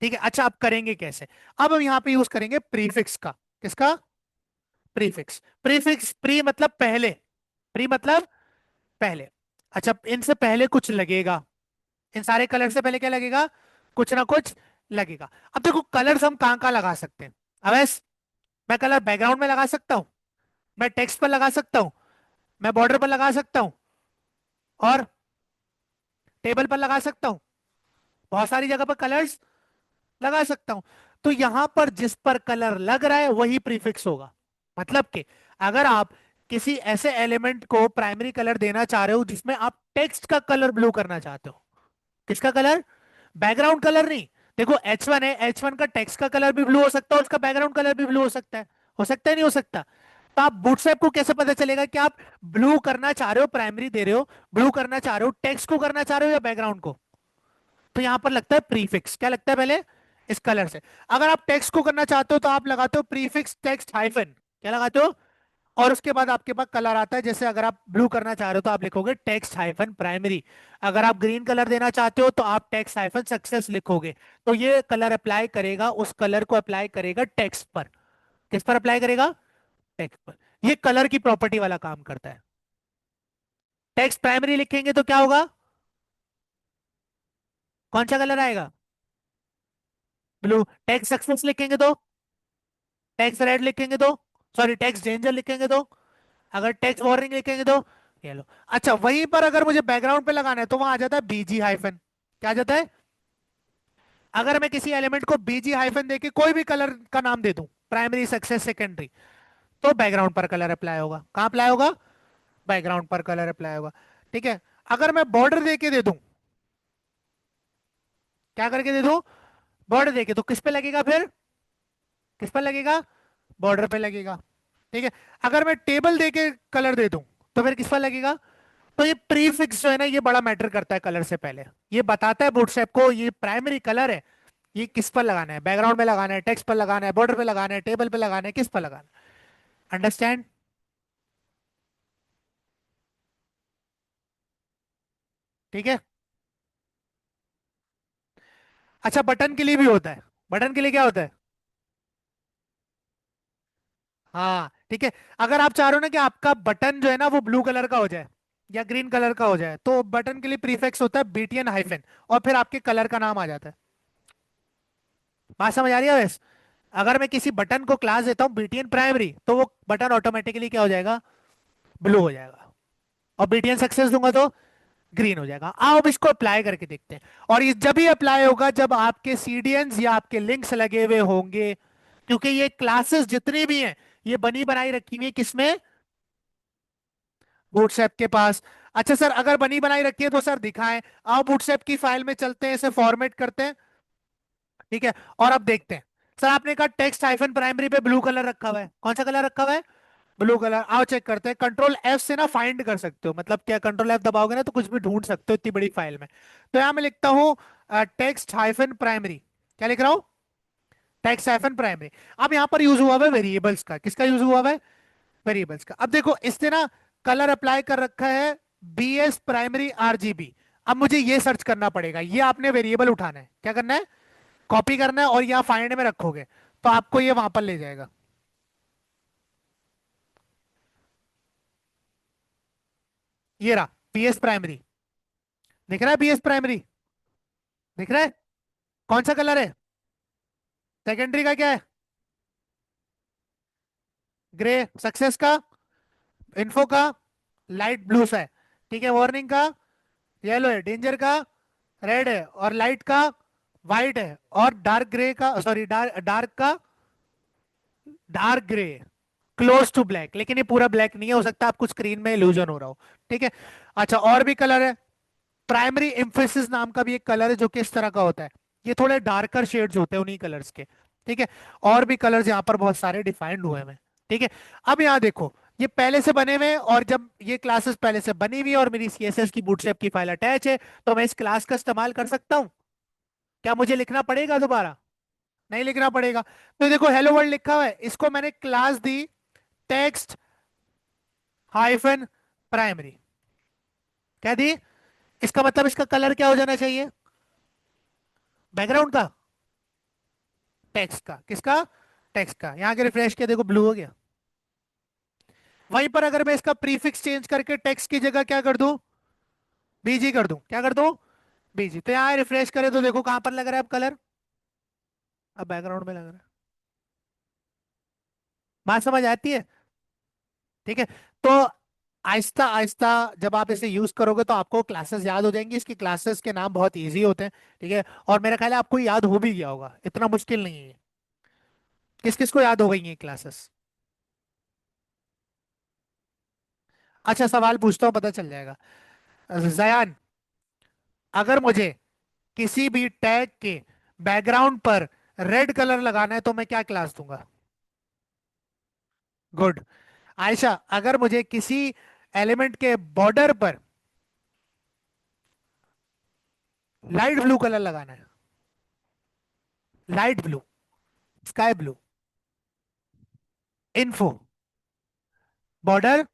ठीक है, अच्छा, आप करेंगे कैसे? अब हम यहाँ पे यूज करेंगे प्रीफिक्स का। किसका? प्रीफिक्स। प्रीफिक्स, प्री मतलब पहले, प्री मतलब पहले। अच्छा, इनसे पहले कुछ लगेगा, इन सारे कलर से पहले क्या लगेगा? कुछ ना कुछ लगेगा। अब देखो कलर्स हम कहाँ कहाँ लगा सकते हैं। अब मैं कलर बैकग्राउंड में लगा सकता हूँ, मैं टेक्स्ट पर लगा सकता हूँ, मैं बॉर्डर पर लगा सकता हूँ, और टेबल पर लगा सकता हूँ। बहुत सारी जगह पर कलर्स लगा सकता हूं। तो यहां पर जिस पर कलर लग रहा है वही प्रीफिक्स होगा। मतलब कि अगर आप किसी ऐसे एलिमेंट को प्राइमरी कलर देना चाह रहे हो जिसमें आप टेक्स्ट का कलर ब्लू करना चाहते हो, किसका कलर? बैकग्राउंड कलर नहीं। देखो H1 है, H1 का टेक्स्ट का कलर भी ब्लू हो सकता है, उसका बैकग्राउंड कलर भी ब्लू हो सकता है। हो सकता है, नहीं हो सकता? तो आप बूटस्ट्रैप को कैसे पता चलेगा कि आप ब्लू करना चाह रहे हो, प्राइमरी दे रहे हो, ब्लू करना चाह रहे हो, टेक्स्ट को करना चाह रहे हो या बैकग्राउंड को? तो यहां पर लगता है प्रीफिक्स। क्या लगता है पहले? इस कलर से। अगर आप टेक्स्ट को करना चाहते हो तो आप लगाते हो प्रीफिक्स टेक्स्ट हाइफन। क्या लगाते हो? और उसके बाद आपके पास कलर आता है, जैसे अगर आप ब्लू करना चाह रहे हो तो आप लिखोगे टेक्स्ट हाइफन प्राइमरी। अगर आप ग्रीन कलर देना चाहते हो तो आप टेक्स्ट हाइफन सक्सेस लिखोगे। तो ये कलर अप्लाई करेगा, उस कलर को अप्लाई करेगा टेक्स्ट पर। किस पर अप्लाई करेगा? टेक्स्ट पर। ये कलर की प्रॉपर्टी वाला काम करता है। टेक्स्ट प्राइमरी लिखेंगे तो क्या होगा? कौन सा कलर आएगा? ब्लू। टेक्स्ट सक्सेस लिखेंगे तो? टेक्स्ट रेड लिखेंगे तो? सॉरी, टेक्स्ट डेंजर लिखेंगे तो? अगर टेक्स्ट वार्निंग लिखेंगे तो? येलो। अच्छा, वहीं पर अगर मुझे बैकग्राउंड पे लगाना है तो वहां आ जाता है बीजी हाइफन। क्या आ जाता है? अगर मैं किसी एलिमेंट को बीजी हाइफन देके कोई भी कलर का नाम दे दूं, प्राइमरी सक्सेस सेकेंडरी, तो बैकग्राउंड पर कलर अप्लाई होगा। कहां अप्लाई होगा? बैकग्राउंड पर कलर अप्लाई होगा। ठीक है, अगर मैं बॉर्डर देके दे दूं, क्या करके दे दूं? बॉर्डर देके, तो किस पे लगेगा फिर? किस पर लगेगा? बॉर्डर पे लगेगा। ठीक है, अगर मैं टेबल देके कलर दे दूं तो फिर किस पर लगेगा? तो ये प्रीफिक्स जो है ना, ये बड़ा मैटर करता है कलर से पहले। ये बताता है बूटस्ट्रैप को ये प्राइमरी कलर है, ये किस पर लगाना है, बैकग्राउंड में लगाना है, टेक्स्ट पर लगाना है, बॉर्डर पे लगाना है, टेबल पे लगाना है, किस पर लगाना है। अंडरस्टैंड? ठीक है। अच्छा, बटन के लिए भी होता है। बटन के लिए क्या होता है? हाँ, ठीक है। अगर आप चाह रहे हो ना कि आपका बटन जो है ना वो ब्लू कलर का हो जाए या ग्रीन कलर का हो जाए, तो बटन के लिए प्रीफिक्स होता है बीटीएन हाइफन, और फिर आपके कलर का नाम आ जाता है। बात समझ आ रही है वैसे? अगर मैं किसी बटन को क्लास देता हूँ बीटीएन प्राइमरी, तो वो बटन ऑटोमेटिकली क्या हो जाएगा? ब्लू हो जाएगा। और बीटीएन सक्सेस दूंगा तो ग्रीन हो जाएगा। आओ अब इसको अप्लाई करके देखते हैं। और ये जब ही अप्लाई होगा जब आपके सीडीएंस या आपके लिंक्स लगे हुए होंगे, क्योंकि ये क्लासेस जितनी भी हैं ये बनी बनाई रखी हुई है किसमें? बूटस्ट्रैप के पास। अच्छा सर, अगर बनी बनाई रखी है तो सर दिखाएं। आओ बूटस्ट्रैप की फाइल में चलते हैं, इसे फॉर्मेट करते हैं। ठीक है, और अब देखते हैं। सर आपने कहा टेक्स्ट हाइफन प्राइमरी पे ब्लू कलर रखा हुआ है, कौन सा कलर रखा हुआ है? Blue colour. आओ चेक करते हैं, कंट्रोल एफ से ना फाइंड कर सकते हो, मतलब क्या, कंट्रोल एफ दबाओगे ना तो कुछ भी ढूंढ सकते हो इतनी बड़ी फाइल में। तो यहां मैं लिखता हूं टेक्स्ट हाइफन प्राइमरी। क्या लिख रहा हूं? Text hyphen primary. अब यहां पर यूज हुआ है वेरिएबल्स का। किसका यूज हुआ है? वेरिएबल्स का। अब देखो इसने ना कलर अप्लाई कर रखा है BS प्राइमरी RGB। अब मुझे ये सर्च करना पड़ेगा, ये आपने वेरिएबल उठाना है, क्या करना है, कॉपी करना है और यहाँ फाइंड में रखोगे तो आपको ये वहां पर ले जाएगा। ये रहा BS प्राइमरी, दिख रहा है BS प्राइमरी, दिख रहा है, कौन सा कलर है, सेकेंडरी का क्या है, ग्रे, सक्सेस का, इन्फो का लाइट ब्लू सा है, ठीक है, वार्निंग का येलो है, डेंजर का रेड है, और लाइट का वाइट है, और डार्क ग्रे का, सॉरी डार्क डार्क का dark grey, close to black, लेकिन ये पूरा ब्लैक नहीं है, हो सकता है आपको स्क्रीन में इल्यूजन हो रहा हो। ठीक है। अच्छा और भी कलर है, प्राइमरी एम्फेसिस नाम का भी एक कलर है जो कि इस तरह का होता है, ये थोड़े डार्कर शेड्स होते हैं उन्हीं कलर्स के। ठीक है। और भी कलर्स यहाँ पर बहुत सारे डिफाइंड हुए हैं। ठीक है। अब यहाँ देखो, ये पहले से बने हुए हैं, और जब ये क्लासेस पहले से बनी हुई है और मेरी CSS की बूटस्ट्रैप की फाइल अटैच है, तो मैं इस क्लास का इस्तेमाल कर सकता हूँ। क्या मुझे लिखना पड़ेगा दोबारा? नहीं लिखना पड़ेगा। तो देखो हेलो वर्ल्ड लिखा हुआ है, इसको मैंने क्लास दी टेक्स्ट हाइफन प्राइमरी, क्या दी, इसका मतलब इसका कलर क्या हो जाना चाहिए, बैकग्राउंड का, टेक्स्ट का, किसका, टेक्स्ट का। यहाँ के रिफ्रेश किया, देखो ब्लू हो गया। वहीं पर अगर मैं इसका प्रीफिक्स चेंज करके टेक्स्ट की जगह क्या कर दूं, BG कर दूं, क्या कर दूं, BG, तो यहाँ रिफ्रेश करें तो देखो कहां पर लग रहा है अब कलर, अब बैकग्राउंड में लग रहा है। बात समझ आती है? ठीक है। तो आहिस्ता आहिस्ता जब आप इसे यूज करोगे तो आपको क्लासेस याद हो जाएंगी, इसकी क्लासेस के नाम बहुत इजी होते हैं। ठीक है। और मेरा ख्याल है आपको याद हो भी गया होगा, इतना मुश्किल नहीं है ये। किस किस को याद हो गई ये क्लासेस? अच्छा सवाल पूछता हूँ, पता चल जाएगा। जयान, अगर मुझे किसी भी टैग के बैकग्राउंड पर रेड कलर लगाना है तो मैं क्या क्लास दूंगा? गुड। आयशा, अगर मुझे किसी एलिमेंट के बॉर्डर पर लाइट ब्लू कलर लगाना है, light blue, sky blue, info, border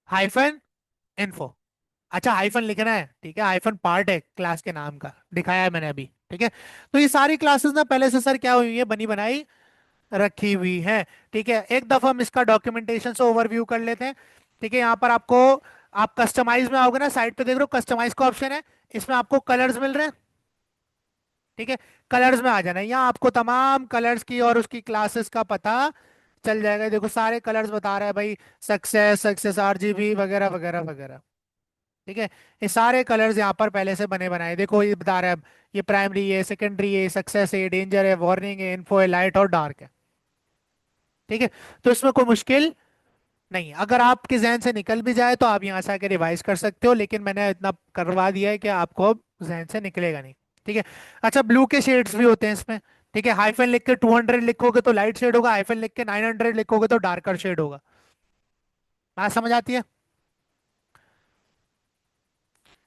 hyphen info. अच्छा हाइफन लिखना है, ठीक है, हाइफन पार्ट है क्लास के नाम का, दिखाया है मैंने अभी। ठीक है। तो ये सारी क्लासेस ना पहले से सर क्या हुई है, बनी बनाई रखी हुई है। ठीक है। एक दफा हम इसका डॉक्यूमेंटेशन से ओवरव्यू कर लेते हैं। ठीक है। यहाँ पर आपको, आप कस्टमाइज में आओगे ना, साइड पे देख रहे हो कस्टमाइज का ऑप्शन है, इसमें आपको कलर्स मिल रहे हैं। ठीक है। कलर्स में आ जाना है, यहाँ आपको तमाम कलर्स की और उसकी क्लासेस का पता चल जाएगा। देखो सारे कलर्स बता रहा है भाई, सक्सेस, सक्सेस RGB वगैरह वगैरह वगैरह। ठीक है। ये सारे कलर्स यहाँ पर पहले से बने बनाए, देखो ये बता रहा है, ये प्राइमरी है, सेकेंडरी है, सक्सेस है, डेंजर है, वार्निंग है, इन्फो है, लाइट और डार्क है। ठीक है। तो इसमें कोई मुश्किल नहीं, अगर आपके जहन से निकल भी जाए तो आप यहाँ से आके रिवाइज कर सकते हो, लेकिन मैंने इतना करवा दिया है कि आपको अब जहन से निकलेगा नहीं। ठीक है। अच्छा ब्लू के शेड्स भी होते हैं इसमें। ठीक है। हाइफन लिख के 200 लिखोगे तो लाइट शेड होगा, हाइफन लिख के 900 लिखोगे तो डार्कर शेड होगा। बात समझ आती है?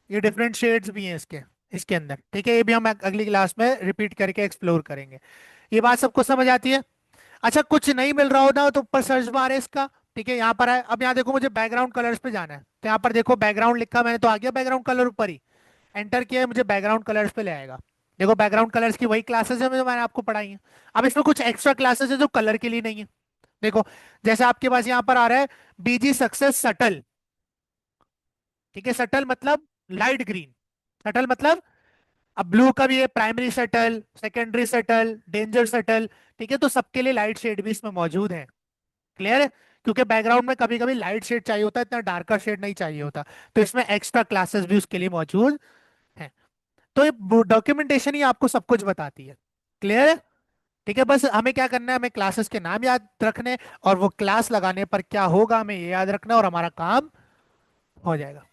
ये डिफरेंट शेड्स भी हैं इसके, इसके अंदर। ठीक है। ये भी हम अगली क्लास में रिपीट करके एक्सप्लोर करेंगे। ये बात सबको समझ आती है? अच्छा कुछ नहीं मिल रहा हो ना तो ऊपर सर्च बार है इसका। ठीक है। यहाँ पर है, अब यहाँ देखो मुझे बैकग्राउंड कलर्स पे जाना है, तो यहाँ पर देखो बैकग्राउंड लिखा मैंने, तो आ गया बैकग्राउंड कलर ऊपर ही, एंटर किया है, मुझे बैकग्राउंड कलर्स पे ले आएगा। देखो बैकग्राउंड कलर्स की वही क्लासेस है जो मैंने आपको पढ़ाई है। अब इसमें कुछ एक्स्ट्रा क्लासेस है जो कलर के लिए नहीं है। देखो जैसे आपके पास यहाँ पर आ रहा है BG सक्सेस सटल। ठीक है। सटल मतलब लाइट ग्रीन, सटल मतलब, अब ब्लू का भी है, primary subtle, secondary subtle, danger subtle. ठीक है। तो सबके लिए लाइट शेड भी इसमें मौजूद है। क्लियर है? क्योंकि बैकग्राउंड में कभी कभी लाइट शेड चाहिए होता है, इतना डार्कर शेड नहीं चाहिए होता, तो इसमें एक्स्ट्रा क्लासेस भी उसके लिए मौजूद हैं। तो ये डॉक्यूमेंटेशन ही आपको सब कुछ बताती है। क्लियर है? ठीक है। बस हमें क्या करना है, हमें क्लासेस के नाम याद रखने, और वो क्लास लगाने पर क्या होगा हमें ये याद रखना, और हमारा काम हो जाएगा।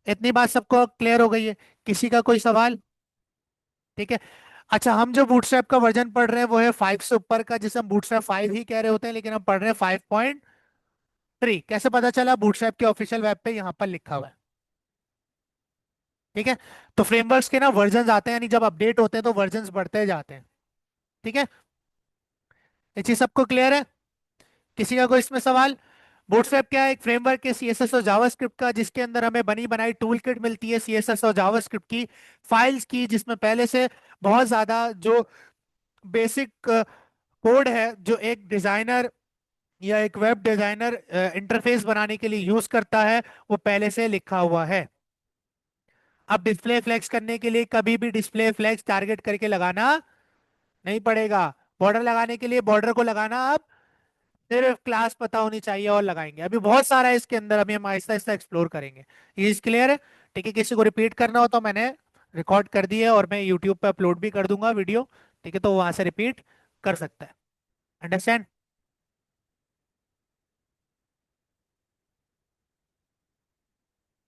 इतनी बात सबको क्लियर हो गई है? किसी का कोई सवाल? ठीक है। अच्छा हम जो बूटस्ट्रैप का वर्जन पढ़ रहे हैं वो है 5 से ऊपर का, जिसे हम बूटस्ट्रैप 5 ही कह रहे होते हैं, लेकिन हम पढ़ रहे हैं 5.3। कैसे पता चला? बूटस्ट्रैप के ऑफिशियल वेब पे यहाँ पर लिखा हुआ है। ठीक है। तो फ्रेमवर्क्स के ना वर्जन आते हैं, यानी जब अपडेट होते हैं तो वर्जन बढ़ते जाते हैं। ठीक है। ये चीज सबको क्लियर है? किसी का कोई इसमें सवाल? बूटस्ट्रैप क्या है? एक फ्रेमवर्क है सीएसएस और जावास्क्रिप्ट का, जिसके अंदर हमें बनी बनाई टूल किट मिलती है सीएसएस और जावास्क्रिप्ट की, फाइल्स की, जिसमें पहले से बहुत ज्यादा जो बेसिक कोड है जो एक डिजाइनर या एक वेब डिजाइनर इंटरफेस बनाने के लिए यूज करता है, वो पहले से लिखा हुआ है। अब डिस्प्ले फ्लेक्स करने के लिए कभी भी डिस्प्ले फ्लेक्स टारगेट करके लगाना नहीं पड़ेगा। बॉर्डर लगाने के लिए बॉर्डर को लगाना अब सिर्फ क्लास पता होनी चाहिए और लगाएंगे। अभी बहुत सारा है इसके अंदर, अभी हम आहिस्ता आहिस्ता एक्सप्लोर करेंगे। ये चीज क्लियर है? ठीक है, किसी को रिपीट करना हो तो मैंने रिकॉर्ड कर दी है और मैं यूट्यूब पे अपलोड भी कर दूंगा वीडियो। ठीक है, तो वहां से रिपीट कर सकता है। अंडरस्टैंड?